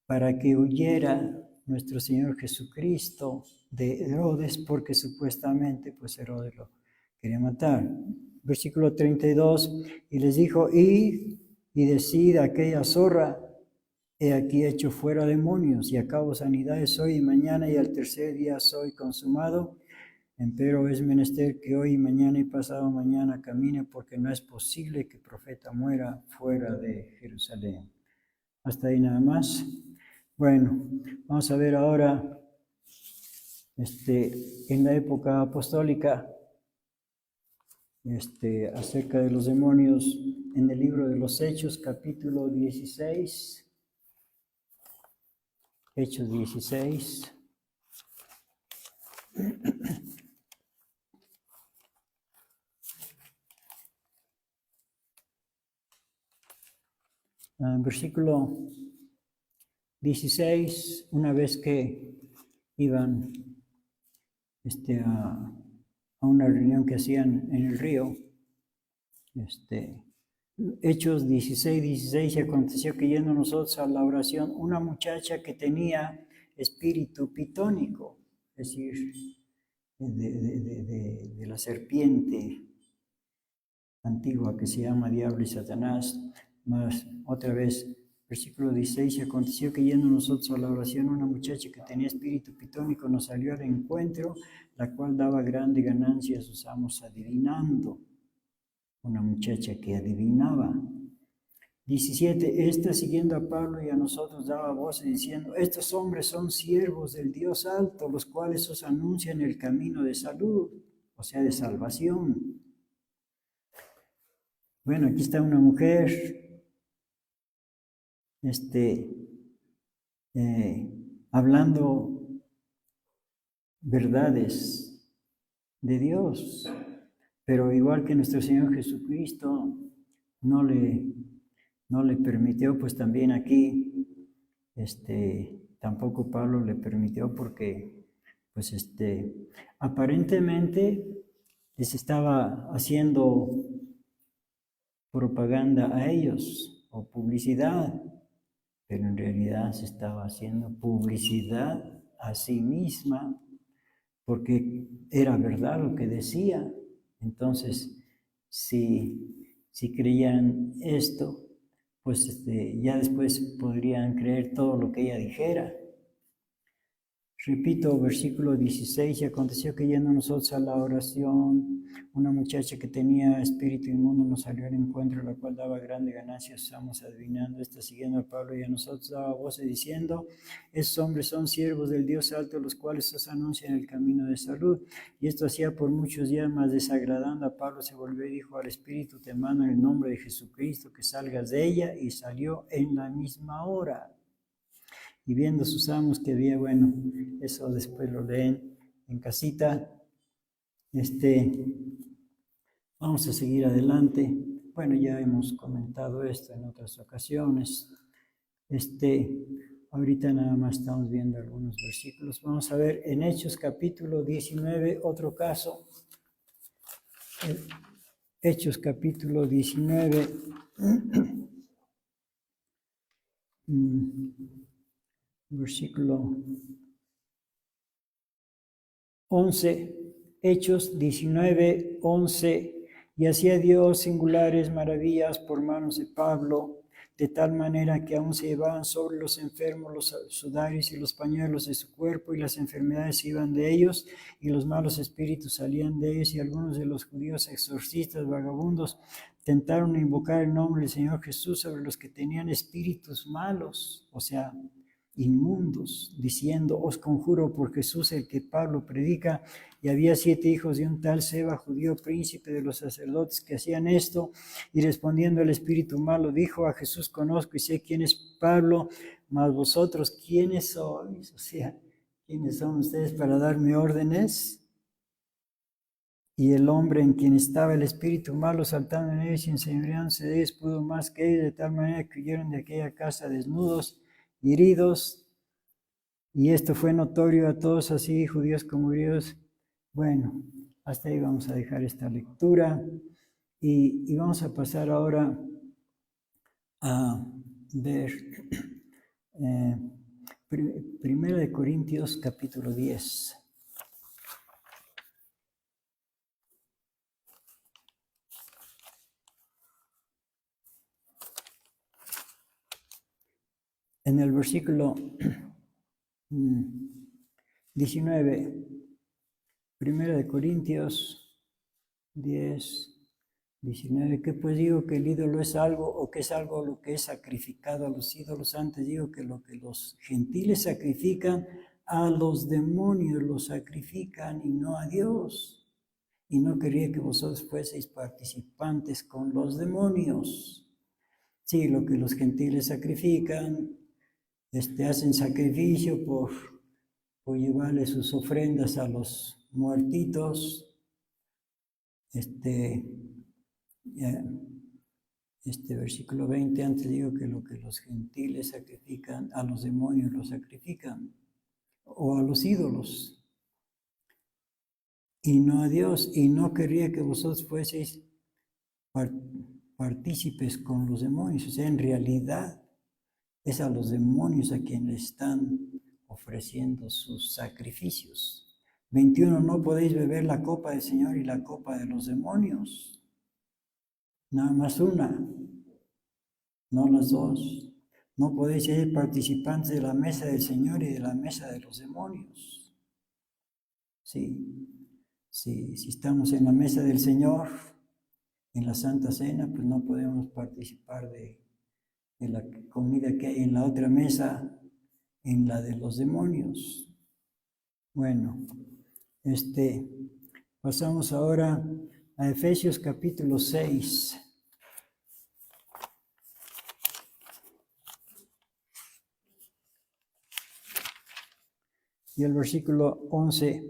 A: para que huyera nuestro Señor Jesucristo de Herodes, porque supuestamente pues Herodes lo quería matar. Versículo 32, y les dijo, y decid a aquella zorra, he aquí hecho fuera demonios, y acabo sanidades hoy y mañana, y al tercer día soy consumado. Empero es menester que hoy y mañana y pasado mañana camine, porque no es posible que profeta muera fuera de Jerusalén. Hasta ahí nada más. Bueno, vamos a ver ahora, en la época apostólica, acerca de los demonios, en el libro de los Hechos, capítulo 16. Hechos 16. Versículo 16, una vez que iban a una reunión que hacían en el río, Hechos 16, y aconteció que yendo nosotros a la oración, una muchacha que tenía espíritu pitónico, es decir, de la serpiente antigua que se llama Diablo y Satanás, más otra vez, versículo 16, y aconteció que yendo nosotros a la oración, una muchacha que tenía espíritu pitónico nos salió al encuentro, la cual daba grande ganancia a sus amos adivinando. Una muchacha que adivinaba. 17, esta siguiendo a Pablo y a nosotros daba voces diciendo, estos hombres son siervos del Dios alto, los cuales os anuncian el camino de salud, o sea, de salvación. Bueno, aquí está una mujer, hablando verdades de Dios, pero igual que nuestro Señor Jesucristo no le permitió, pues también aquí, tampoco Pablo le permitió porque, pues aparentemente les estaba haciendo propaganda a ellos o publicidad, pero en realidad se estaba haciendo publicidad a sí misma porque era verdad lo que decía. Entonces, si creían esto, pues ya después podrían creer todo lo que ella dijera. Repito, versículo 16, y aconteció que yendo nosotros a la oración, una muchacha que tenía espíritu inmundo nos salió al encuentro, la cual daba grande ganancia, estamos adivinando, siguiendo a Pablo y a nosotros daba voces diciendo, esos hombres son siervos del Dios alto, los cuales os anuncian el camino de salud. Y esto hacía por muchos días, más desagradando a Pablo, se volvió y dijo al espíritu, te mando en el nombre de Jesucristo que salgas de ella, y salió en la misma hora. Y viendo sus amos que había, bueno, eso después lo leen en casita. Vamos a seguir adelante. Bueno, ya hemos comentado esto en otras ocasiones. Ahorita nada más estamos viendo algunos versículos. Vamos a ver en Hechos capítulo 19, otro caso. Hechos capítulo 19, versículo 11. Hechos 19, 11. Y hacía Dios singulares maravillas por manos de Pablo, de tal manera que aún se llevaban sobre los enfermos los sudarios y los pañuelos de su cuerpo, y las enfermedades iban de ellos, y los malos espíritus salían de ellos, y algunos de los judíos exorcistas, vagabundos, tentaron a invocar el nombre del Señor Jesús sobre los que tenían espíritus malos, o sea, inmundos, diciendo: os conjuro por Jesús el que Pablo predica. Y había 7 hijos de un tal Seba, judío, príncipe de los sacerdotes, que hacían esto. Y respondiendo el espíritu malo, dijo: a Jesús conozco y sé quién es Pablo, mas vosotros, ¿quiénes sois? O sea, ¿quiénes son ustedes para darme órdenes? Y el hombre en quien estaba el espíritu malo, saltando en ellos y enseñoreándose de ellos, pudo más que ellos, de tal manera que huyeron de aquella casa desnudos, heridos. Y esto fue notorio a todos, así judíos como griegos. Bueno, hasta ahí vamos a dejar esta lectura y vamos a pasar ahora a ver Primera de Corintios capítulo 10. En el versículo 19, Primera de Corintios 10, 19. ¿Qué pues digo? ¿Que el ídolo es algo, o que es algo lo que es sacrificado a los ídolos? Antes digo que lo que los gentiles sacrifican, a los demonios los sacrifican y no a Dios. Y no quería que vosotros fueseis participantes con los demonios. Sí, lo que los gentiles sacrifican, hacen sacrificio por llevarle sus ofrendas a los muertitos. Versículo 20, antes digo que lo que los gentiles sacrifican, a los demonios los sacrifican, o a los ídolos, y no a Dios. Y no querría que vosotros fueseis partícipes con los demonios. O sea, en realidad es a los demonios a quienes están ofreciendo sus sacrificios. 21, no podéis beber la copa del Señor y la copa de los demonios. Nada más una, no las dos. No podéis ser participantes de la mesa del Señor y de la mesa de los demonios. Sí, si estamos en la mesa del Señor, en la Santa Cena, pues no podemos participar de la comida que hay en la otra mesa, en la de los demonios. Bueno, pasamos ahora a Efesios capítulo 6. Y el versículo 11.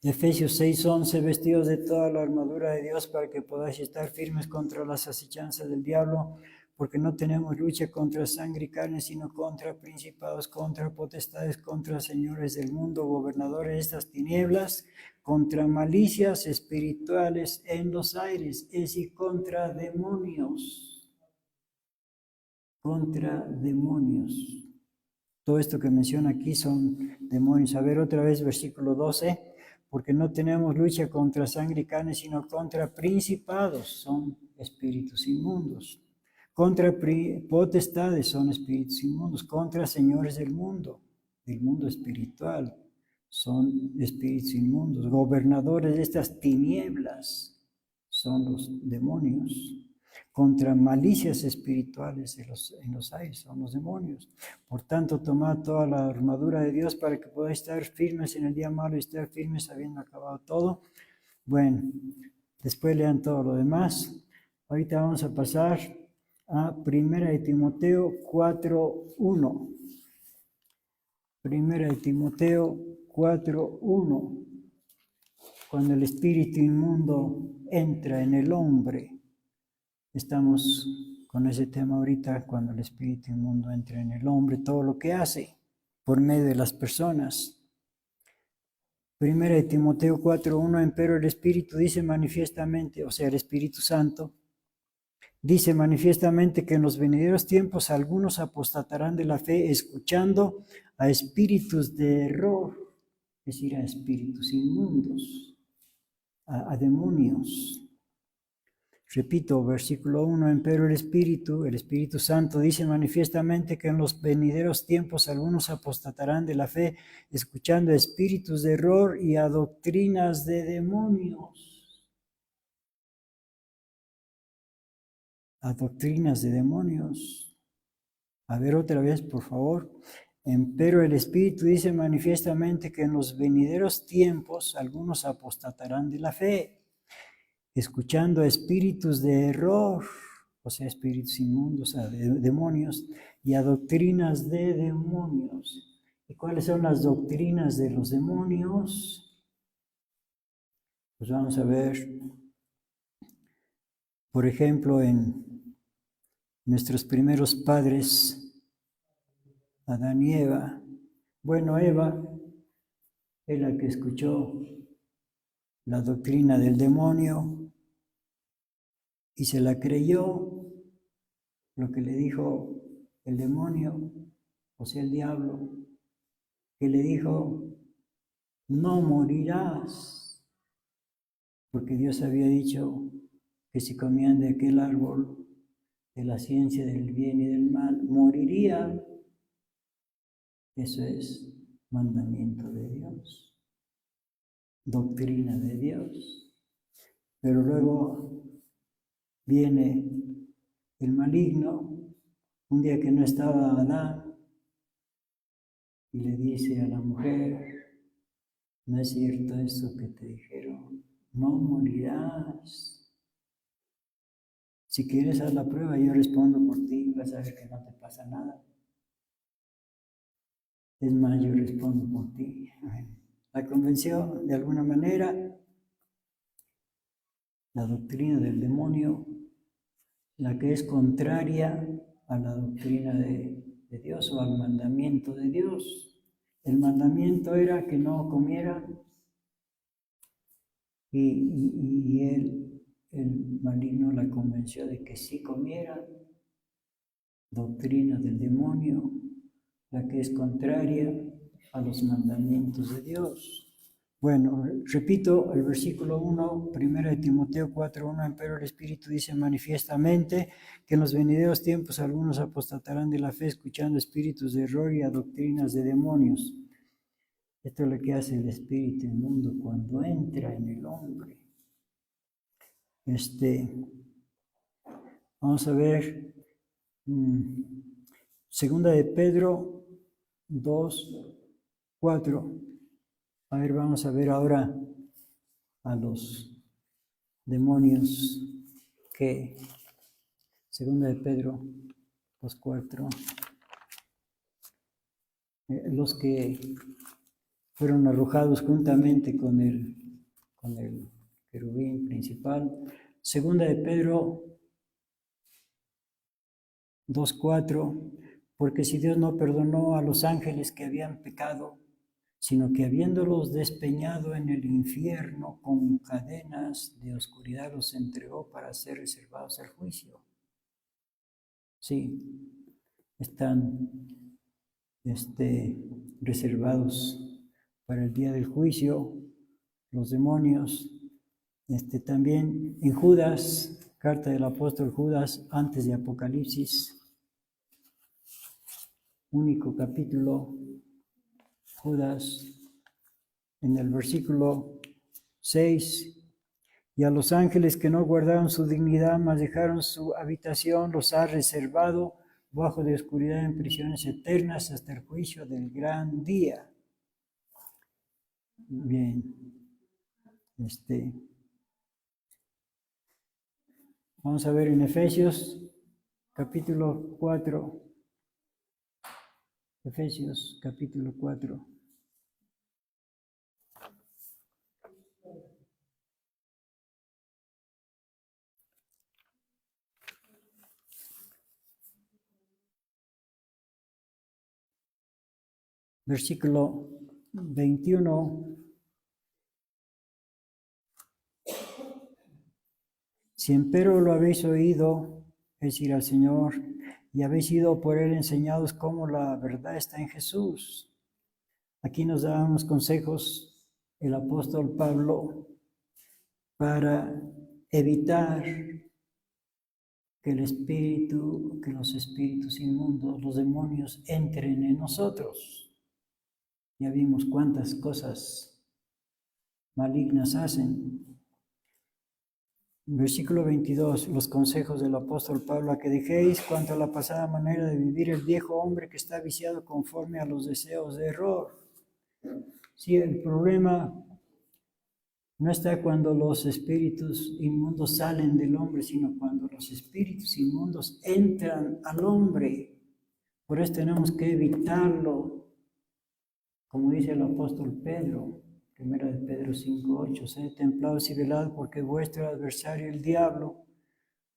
A: Efesios 6:11, vestidos de toda la armadura de Dios para que podáis estar firmes contra las asechanzas del diablo, porque no tenemos lucha contra sangre y carne, sino contra principados, contra potestades, contra señores del mundo, gobernadores de estas tinieblas, contra malicias espirituales en los aires, es decir, contra demonios. Contra demonios. Todo esto que menciona aquí son demonios. A ver otra vez, versículo 12. Porque no tenemos lucha contra sangre y carne, sino contra principados, son espíritus inmundos. Contra potestades, son espíritus inmundos. Contra señores del mundo espiritual, son espíritus inmundos. Gobernadores de estas tinieblas, son los demonios. Contra malicias espirituales en los aires, son los demonios. Por tanto, tomad toda la armadura de Dios para que podáis estar firmes en el día malo y estar firmes habiendo acabado todo. Bueno, después lean todo lo demás. Ahorita vamos a pasar a 1 Timoteo 4:1. 1 Timoteo 4:1. Cuando el espíritu inmundo entra en el hombre. Estamos con ese tema ahorita, cuando el espíritu inmundo entra en el hombre, todo lo que hace por medio de las personas. Primera de Timoteo 4:1, empero el Espíritu dice manifiestamente, o sea, el Espíritu Santo, dice manifiestamente que en los venideros tiempos algunos apostatarán de la fe, escuchando a espíritus de error, es decir, a espíritus inmundos, a demonios. Repito, versículo 1, empero el Espíritu Santo dice manifiestamente que en los venideros tiempos algunos apostatarán de la fe, escuchando a espíritus de error y a doctrinas de demonios. A doctrinas de demonios. A ver otra vez, por favor. Empero el Espíritu dice manifiestamente que en los venideros tiempos algunos apostatarán de la fe, escuchando a espíritus de error, o sea, espíritus inmundos, a demonios, y a doctrinas de demonios. ¿Y cuáles son las doctrinas de los demonios? Pues vamos a ver, por ejemplo, en nuestros primeros padres, Adán y Eva. Bueno, Eva es la que escuchó la doctrina del demonio y se la creyó, lo que le dijo el demonio, o sea, el diablo, que le dijo, no morirás, porque Dios había dicho que si comían de aquel árbol de la ciencia del bien y del mal, morirían. Eso es mandamiento de Dios, doctrina de Dios. Pero luego viene el maligno, un día que no estaba Adán, y le dice a la mujer, no es cierto eso que te dijeron, no morirás. Si quieres haz la prueba, yo respondo por ti, vas a ver que no te pasa nada. Es más, yo respondo por ti. La convenció de alguna manera, la doctrina del demonio, la que es contraria a la doctrina de Dios o al mandamiento de Dios. El mandamiento era que no comieran y el maligno la convenció de que sí comieran. Doctrina del demonio, la que es contraria a los mandamientos de Dios. Bueno, repito el versículo 1, 1 de Timoteo 4:1, empero el Espíritu dice manifiestamente que en los venideros tiempos algunos apostatarán de la fe escuchando espíritus de error y a doctrinas de demonios. Esto es lo que hace el espíritu inmundo cuando entra en el hombre. Vamos a ver, segunda de Pedro 2:4. A ver, vamos a ver ahora a los demonios que, segunda de Pedro 2:4, los que fueron arrojados juntamente con el querubín principal. Segunda de Pedro 2:4, porque si Dios no perdonó a los ángeles que habían pecado, sino que habiéndolos despeñado en el infierno con cadenas de oscuridad los entregó para ser reservados al juicio. Sí, están reservados para el día del juicio, los demonios. También en Judas, carta del apóstol Judas, antes de Apocalipsis, único capítulo, Judas, en el versículo 6, y a los ángeles que no guardaron su dignidad, mas dejaron su habitación, los ha reservado bajo de oscuridad en prisiones eternas hasta el juicio del gran día. Bien, vamos a ver en Efesios, capítulo 4, Efesios, capítulo 4. Versículo 21, Si empero lo habéis oído, es decir, al Señor, y habéis sido por Él enseñados cómo la verdad está en Jesús. Aquí nos da unos consejos el apóstol Pablo para evitar que los espíritus inmundos, los demonios, entren en nosotros. Ya vimos cuántas cosas malignas hacen. Versículo 22, los consejos del apóstol Pablo: a que dejéis cuanto a la pasada manera de vivir el viejo hombre que está viciado conforme a los deseos de error. Sí, el problema no está cuando los espíritus inmundos salen del hombre, sino cuando los espíritus inmundos entran al hombre. Por eso tenemos que evitarlo, como dice el apóstol Pedro, 1 de Pedro 5:8, sed templados y velados, porque vuestro adversario el diablo,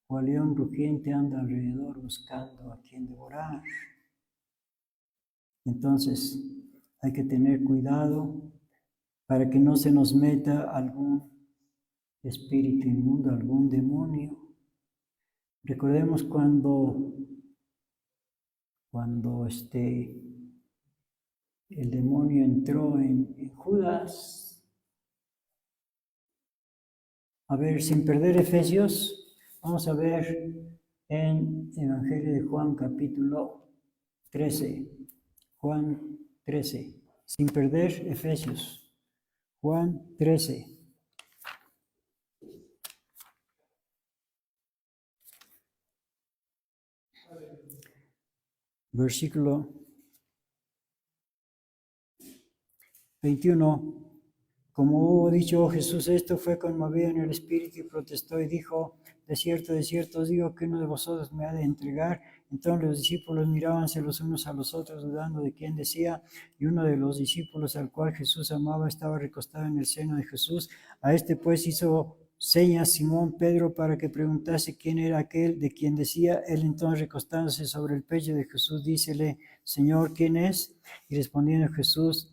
A: cual león rugiente, anda alrededor buscando a quien devorar. Entonces hay que tener cuidado para que no se nos meta algún espíritu inmundo, algún demonio. Recordemos cuando el demonio entró en Judas. A ver, sin perder Efesios, vamos a ver en Evangelio de Juan capítulo 13. Juan 13. Sin perder Efesios. Juan 13. Versículo 21. Como hubo dicho Jesús esto, fue conmovido en el espíritu y protestó y dijo: de cierto os digo que uno de vosotros me ha de entregar. Entonces los discípulos mirábanse los unos a los otros, dudando de quién decía. Y uno de los discípulos, al cual Jesús amaba, estaba recostado en el seno de Jesús. A este pues hizo señas Simón Pedro para que preguntase quién era aquel de quien decía. Él entonces, recostándose sobre el pecho de Jesús, dícele: Señor, ¿quién es? Y respondió Jesús: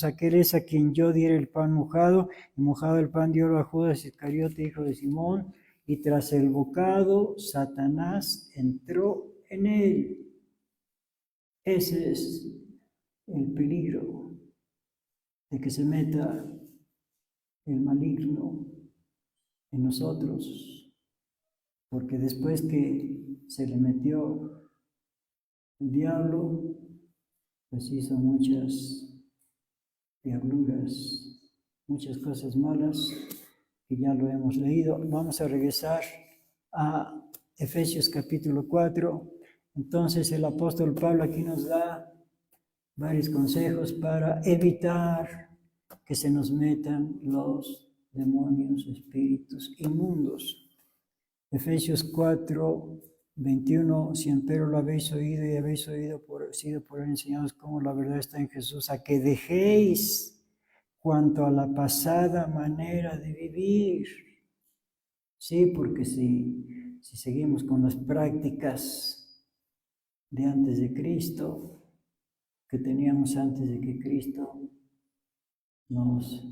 A: aquel es a quien yo diera el pan mojado. Y mojado el pan diólo a Judas Iscariote, hijo de Simón. Y tras el bocado, Satanás entró en él. Ese es el peligro de que se meta el maligno en nosotros. Porque después que se le metió el diablo, pues hizo muchas diabluras, muchas cosas malas, que ya lo hemos leído. Vamos a regresar a Efesios capítulo 4. Entonces el apóstol Pablo aquí nos da varios consejos para evitar que se nos metan los demonios, espíritus inmundos. Efesios 4, 21, si empero lo habéis oído y habéis sido por él enseñados cómo la verdad está en Jesús, a que dejéis cuanto a la pasada manera de vivir. Sí, porque si seguimos con las prácticas de antes de Cristo, que teníamos antes de que Cristo nos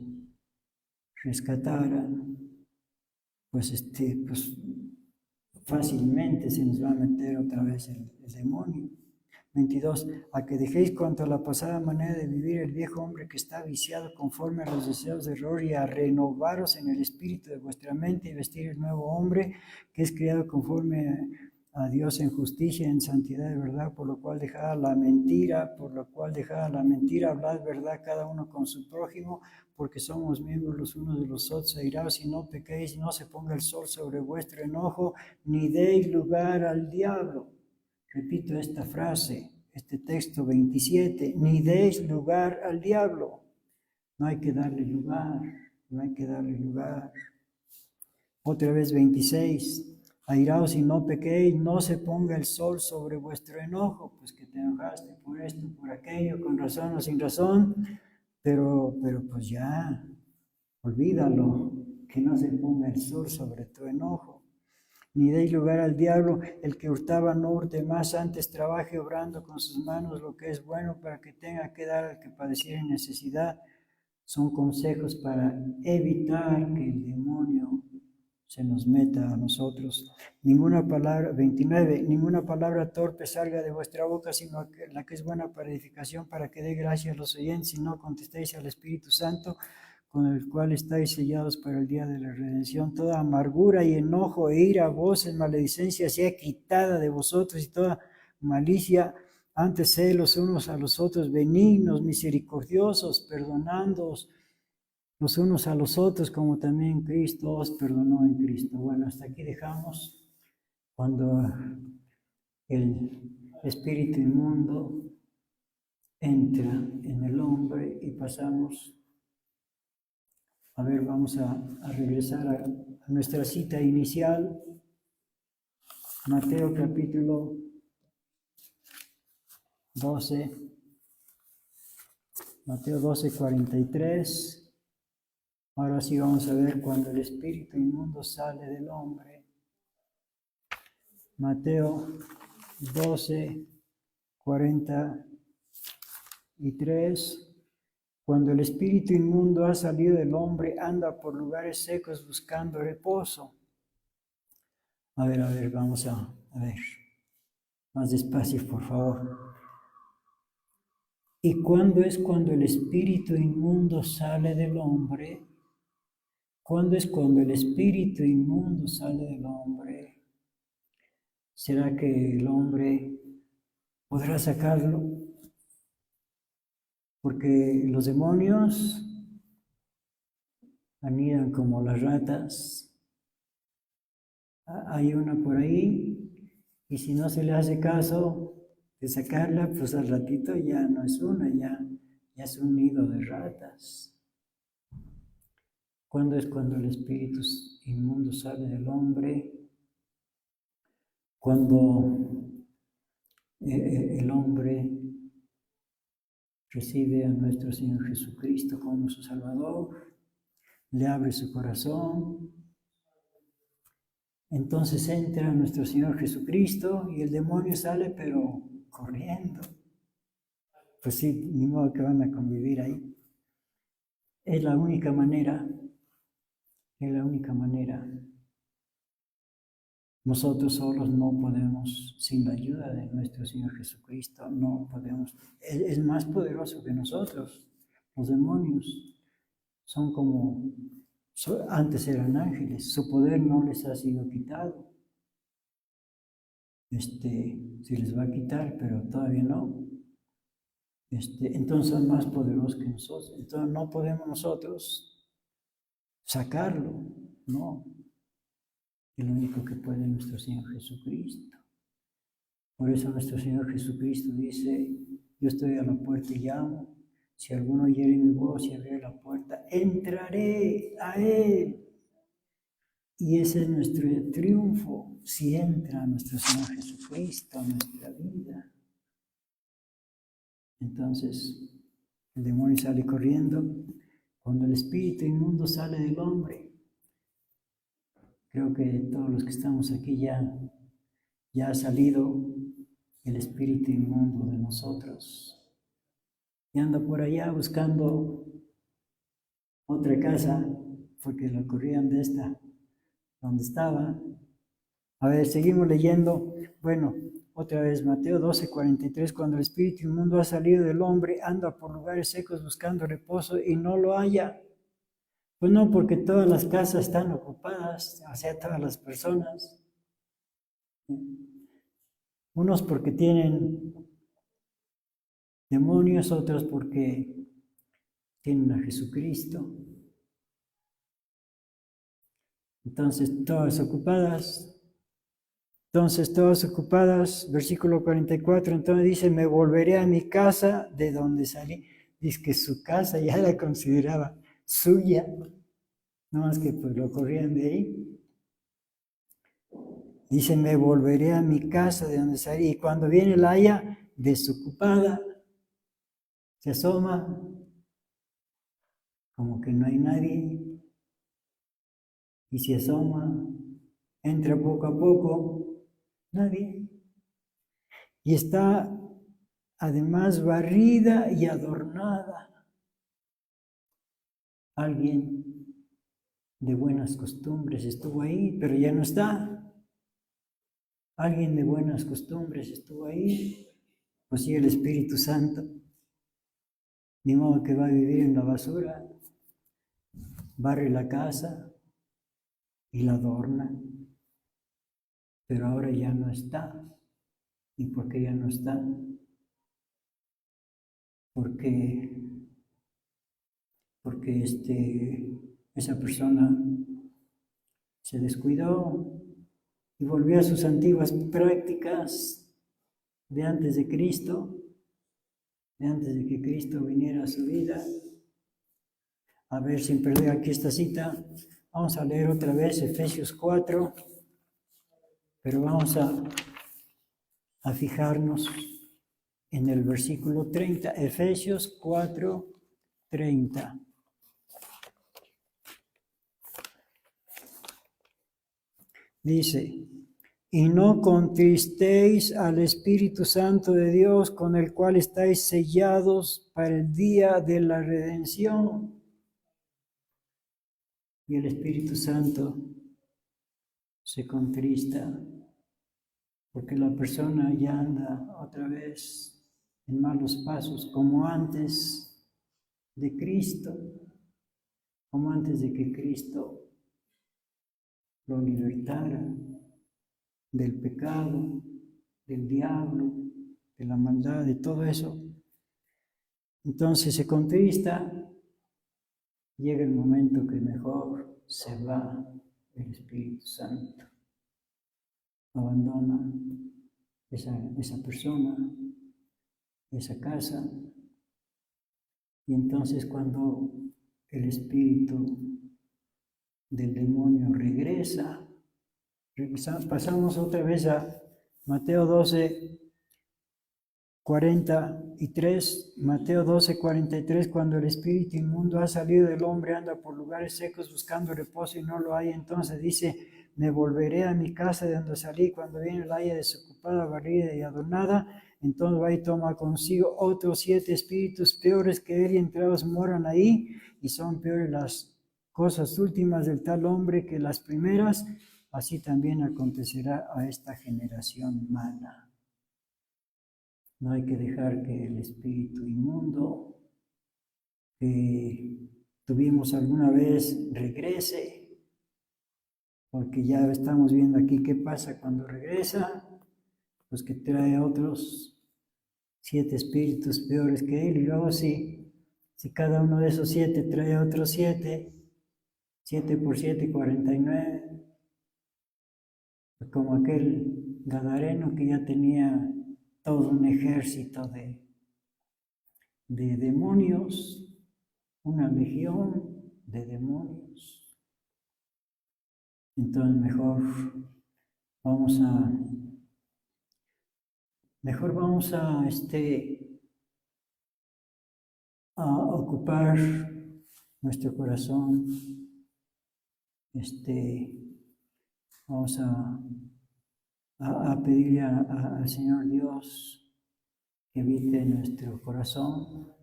A: rescatara, pues fácilmente se nos va a meter otra vez el demonio. 22. A que dejéis cuanto a la pasada manera de vivir el viejo hombre que está viciado conforme a los deseos de error, y a renovaros en el espíritu de vuestra mente, y vestir el nuevo hombre que es criado conforme a Dios en justicia, en santidad de verdad, por lo cual dejada la mentira, hablad verdad cada uno con su prójimo, porque somos miembros los unos de los otros. Airaos y no pequéis, no se ponga el sol sobre vuestro enojo, ni deis lugar al diablo. Repito esta frase, este texto 27, ni deis lugar al diablo. No hay que darle lugar, no hay que darle lugar. Otra vez 26, airaos y no pequéis, no se ponga el sol sobre vuestro enojo, pues que te enojaste por esto, por aquello, con razón o sin razón, pero pues ya, olvídalo, que no se ponga el sol sobre tu enojo. Ni deis lugar al diablo. El que hurtaba no hurte más, antes trabaje obrando con sus manos lo que es bueno, para que tenga que dar al que padeciera necesidad. Son consejos para evitar que el demonio se nos meta a nosotros. Ninguna palabra, 29, ninguna palabra torpe salga de vuestra boca, sino la que es buena para edificación, para que dé gracia a los oyentes, si no contestéis al Espíritu Santo, con el cual estáis sellados para el día de la redención. Toda amargura y enojo e ira, voces, maledicencia, sea quitada de vosotros, y toda malicia. Antes sed los unos a los otros benignos, misericordiosos, perdonándoos los unos a los otros, como también Cristo os perdonó en Cristo. Bueno, hasta aquí dejamos. Cuando el espíritu inmundo entra en el hombre y pasamos, a ver, vamos a regresar a nuestra cita inicial, Mateo capítulo 12, Mateo 12, 43. Ahora sí vamos a ver cuando el espíritu inmundo sale del hombre. Mateo 12, 43. Cuando el espíritu inmundo ha salido del hombre, anda por lugares secos buscando reposo. A ver, vamos a ver. Más despacio, por favor. ¿Y cuándo es cuando el espíritu inmundo sale del hombre? ¿Cuándo es cuando el espíritu inmundo sale del hombre? ¿Será que el hombre podrá sacarlo? Porque los demonios anidan como las ratas. Hay una por ahí, y si no se le hace caso de sacarla, pues al ratito ya no es una, ya es un nido de ratas. ¿Cuándo es cuando el espíritu inmundo sale del hombre? Cuando el hombre recibe a nuestro Señor Jesucristo como su Salvador, le abre su corazón, entonces entra nuestro Señor Jesucristo y el demonio sale pero corriendo. Pues sí, ni modo que van a convivir ahí. Es la única manera. Nosotros solos no podemos, sin la ayuda de nuestro Señor Jesucristo, no podemos. Es más poderoso que nosotros. Los demonios son como, antes eran ángeles, su poder no les ha sido quitado. Se les va a quitar, pero todavía no. Entonces son más poderosos que nosotros. Entonces no podemos nosotros sacarlo, no. El único que puede es nuestro Señor Jesucristo. Por eso nuestro Señor Jesucristo dice, yo estoy a la puerta y llamo. Si alguno oyere mi voz y abre la puerta, entraré a Él. Y ese es nuestro triunfo, si entra nuestro Señor Jesucristo a nuestra vida. Entonces, el demonio sale corriendo. Cuando el espíritu inmundo sale del hombre, creo que todos los que estamos aquí ya ha salido el espíritu inmundo de nosotros. Y anda por allá buscando otra casa, porque lo corrían de esta, donde estaba. A ver, seguimos leyendo. Bueno, otra vez, Mateo 12, 43. Cuando el espíritu inmundo ha salido del hombre, anda por lugares secos buscando reposo y no lo halla. Pues no, porque todas las casas están ocupadas, o sea, todas las personas. Unos porque tienen demonios, otros porque tienen a Jesucristo. Entonces, todas ocupadas, versículo 44, entonces dice, me volveré a mi casa de donde salí. Dice que su casa ya la consideraba suya, no más que pues lo corrían de ahí. Dice, me volveré a mi casa de donde salí. Y cuando viene la haya desocupada, se asoma, como que no hay nadie, y se asoma, entra poco a poco, nadie. Y está además barrida y adornada. Alguien de buenas costumbres estuvo ahí, pero ya no está. Alguien de buenas costumbres estuvo ahí, pues sí, el Espíritu Santo. Ni modo que va a vivir en la basura, barre la casa y la adorna, pero ahora ya no está. ¿Y por qué ya no está? Porque esa persona se descuidó y volvió a sus antiguas prácticas de antes de Cristo, de antes de que Cristo viniera a su vida. A ver, sin perder aquí esta cita, vamos a leer otra vez Efesios 4, pero vamos a fijarnos en el versículo 30, Efesios 4, 30. Dice, y no contristéis al Espíritu Santo de Dios, con el cual estáis sellados para el día de la redención. Y el Espíritu Santo se contrista porque la persona ya anda otra vez en malos pasos, como antes de Cristo, como antes de que Cristo lo libertara del pecado, del diablo, de la maldad, de todo eso. Entonces se contrista, llega el momento que mejor se va el Espíritu Santo, abandona esa persona, esa casa, y entonces cuando el espíritu del demonio regresa, pasamos otra vez a Mateo 12, 43, Mateo 12, 43, cuando el espíritu inmundo ha salido del hombre, anda por lugares secos buscando reposo y no lo hay, entonces dice, me volveré a mi casa de donde salí, cuando viene la haya desocupada, barrida y adornada, entonces va y toma consigo otros 7 espíritus peores que él y entrados moran ahí, y son peores las cosas últimas del tal hombre que las primeras, así también acontecerá a esta generación mala. No hay que dejar que el espíritu inmundo que tuvimos alguna vez regrese, porque ya estamos viendo aquí qué pasa cuando regresa, pues que trae otros 7 espíritus peores que él, y luego si cada uno de esos 7 trae otros 7, 7 por 7, 49, pues como aquel gadareno que ya tenía todo un ejército de demonios, una legión de demonios. Entonces mejor vamos a ocupar nuestro corazón, vamos a pedirle al Señor Dios que habite en nuestro corazón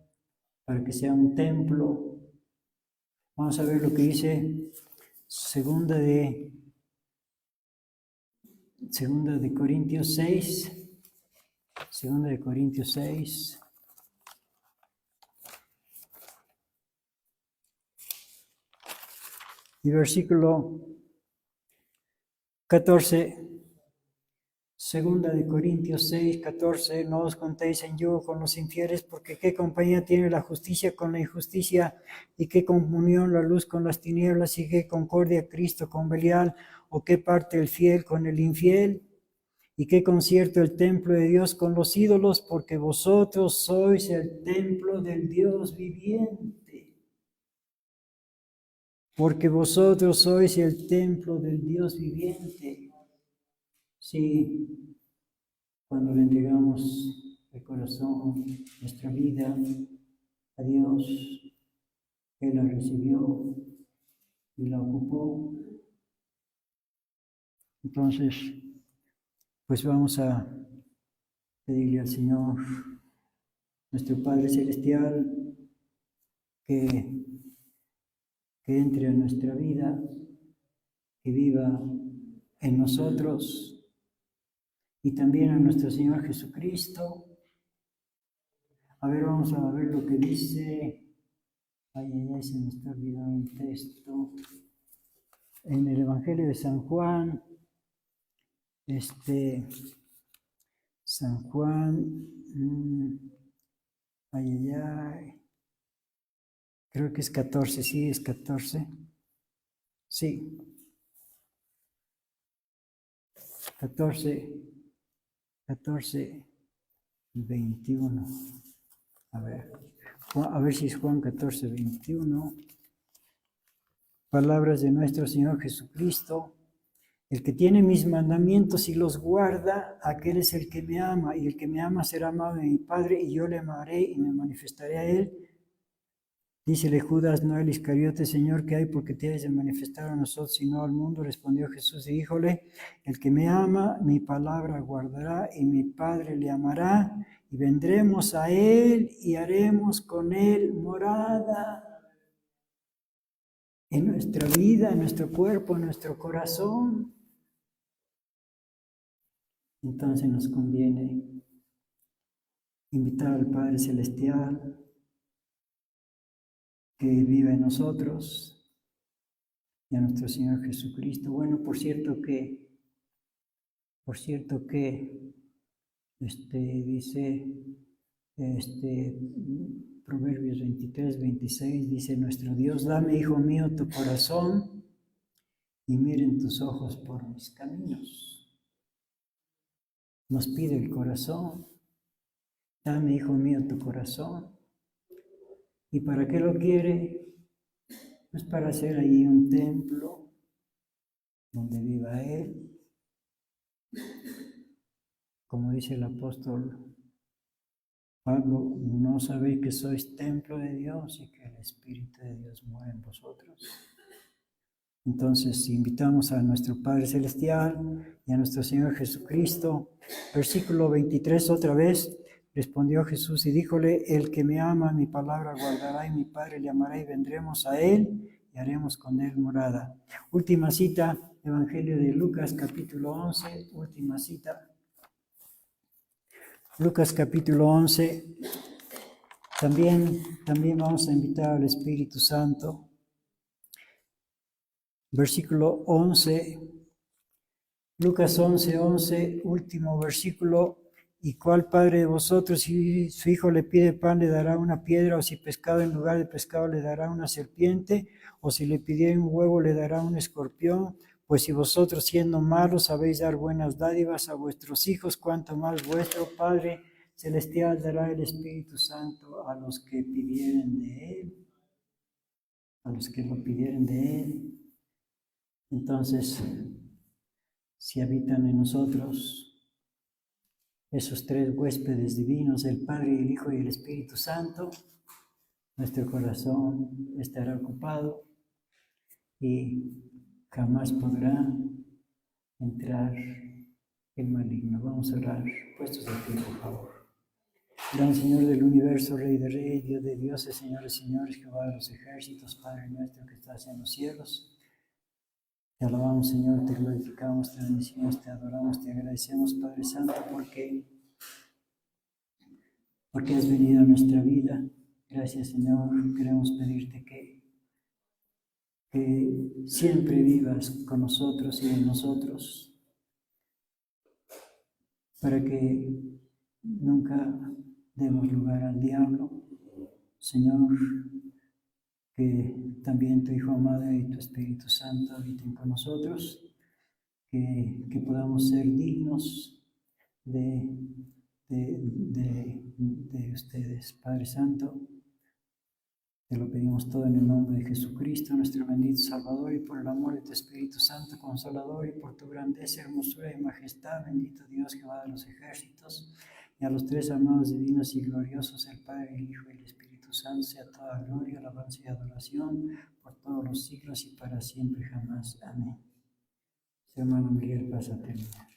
A: para que sea un templo. Vamos a ver lo que dice Segunda de Corintios 6. Segunda de Corintios 6. Y versículo 14. Segunda de Corintios 6, 14. No os contéis en yugo con los infieles, porque qué compañía tiene la justicia con la injusticia, y qué comunión la luz con las tinieblas, y qué concordia Cristo con Belial, o qué parte el fiel con el infiel, y qué concierto el templo de Dios con los ídolos, porque vosotros sois el templo del Dios viviente. Porque vosotros sois el templo del Dios viviente. Sí, cuando le entregamos el corazón, nuestra vida a Dios, Él la recibió y la ocupó. Entonces, pues vamos a pedirle al Señor, nuestro Padre Celestial, que que entre a nuestra vida, que viva en nosotros y también a nuestro Señor Jesucristo. A ver, vamos a ver lo que dice. Ay, se me está olvidando el texto. En el Evangelio de San Juan, San Juan, creo que es 14, sí, es 14. Sí. 14, 21. A ver si es Juan 14, 21. Palabras de nuestro Señor Jesucristo. El que tiene mis mandamientos y los guarda, aquel es el que me ama, y el que me ama será amado de mi Padre, y yo le amaré y me manifestaré a él. Dícele Judas, no el Iscariote, Señor, ¿qué hay? Porque te has de manifestar a nosotros y no al mundo. Respondió Jesús y díjole, el que me ama, mi palabra guardará, y mi Padre le amará, y vendremos a él y haremos con él morada. En nuestra vida, en nuestro cuerpo, en nuestro corazón. Entonces nos conviene invitar al Padre Celestial que viva en nosotros y a nuestro Señor Jesucristo. Bueno, por cierto que dice Proverbios 23, 26, dice, nuestro Dios, dame, hijo mío, tu corazón y miren tus ojos por mis caminos. Nos pide el corazón. Dame, hijo mío, tu corazón. ¿Y para qué lo quiere? Pues para hacer allí un templo donde viva Él. Como dice el apóstol Pablo, ¿no sabéis que sois templo de Dios y que el Espíritu de Dios mora en vosotros? Entonces, invitamos a nuestro Padre Celestial y a nuestro Señor Jesucristo. Versículo 23 otra vez. Respondió Jesús y díjole, el que me ama, mi palabra guardará y mi Padre le amará y vendremos a él y haremos con él morada. Última cita, Evangelio de Lucas capítulo 11, última cita. Lucas capítulo 11, también vamos a invitar al Espíritu Santo. Versículo 11, Lucas 11, último versículo. ¿Y cuál padre de vosotros, si su hijo le pide pan, le dará una piedra? ¿O si pescado en lugar de pescado le dará una serpiente? ¿O si le pidiera un huevo le dará un escorpión? Pues si vosotros, siendo malos, sabéis dar buenas dádivas a vuestros hijos, cuánto más vuestro Padre Celestial dará el Espíritu Santo a los que pidieren de Él. A los que lo pidieren de Él. Entonces, si habitan en nosotros esos tres huéspedes divinos, el Padre, el Hijo y el Espíritu Santo, nuestro corazón estará ocupado y jamás podrá entrar el maligno. Vamos a orar, puestos de pie, por favor. Gran Señor del universo, Rey de Reyes, Dios de dioses, Señor de señores, Jehová de los ejércitos, Padre nuestro que estás en los cielos. Te alabamos, Señor, te glorificamos, te bendecimos, te adoramos, te agradecemos, Padre Santo, porque has venido a nuestra vida. Gracias, Señor. Queremos pedirte que siempre vivas con nosotros y en nosotros, para que nunca demos lugar al diablo. Señor, que también tu Hijo amado y tu Espíritu Santo habiten con nosotros, que podamos ser dignos de ustedes. Padre Santo, te lo pedimos todo en el nombre de Jesucristo, nuestro bendito Salvador, y por el amor de tu Espíritu Santo Consolador, y por tu grandeza, hermosura y majestad, bendito Dios, Jehová de los ejércitos, y a los tres amados divinos y gloriosos, el Padre, el Hijo y el Espíritu Santo, sea toda gloria, alabanza y adoración por todos los siglos y para siempre jamás. Amén. Hermano Miguel, pasa a terminar.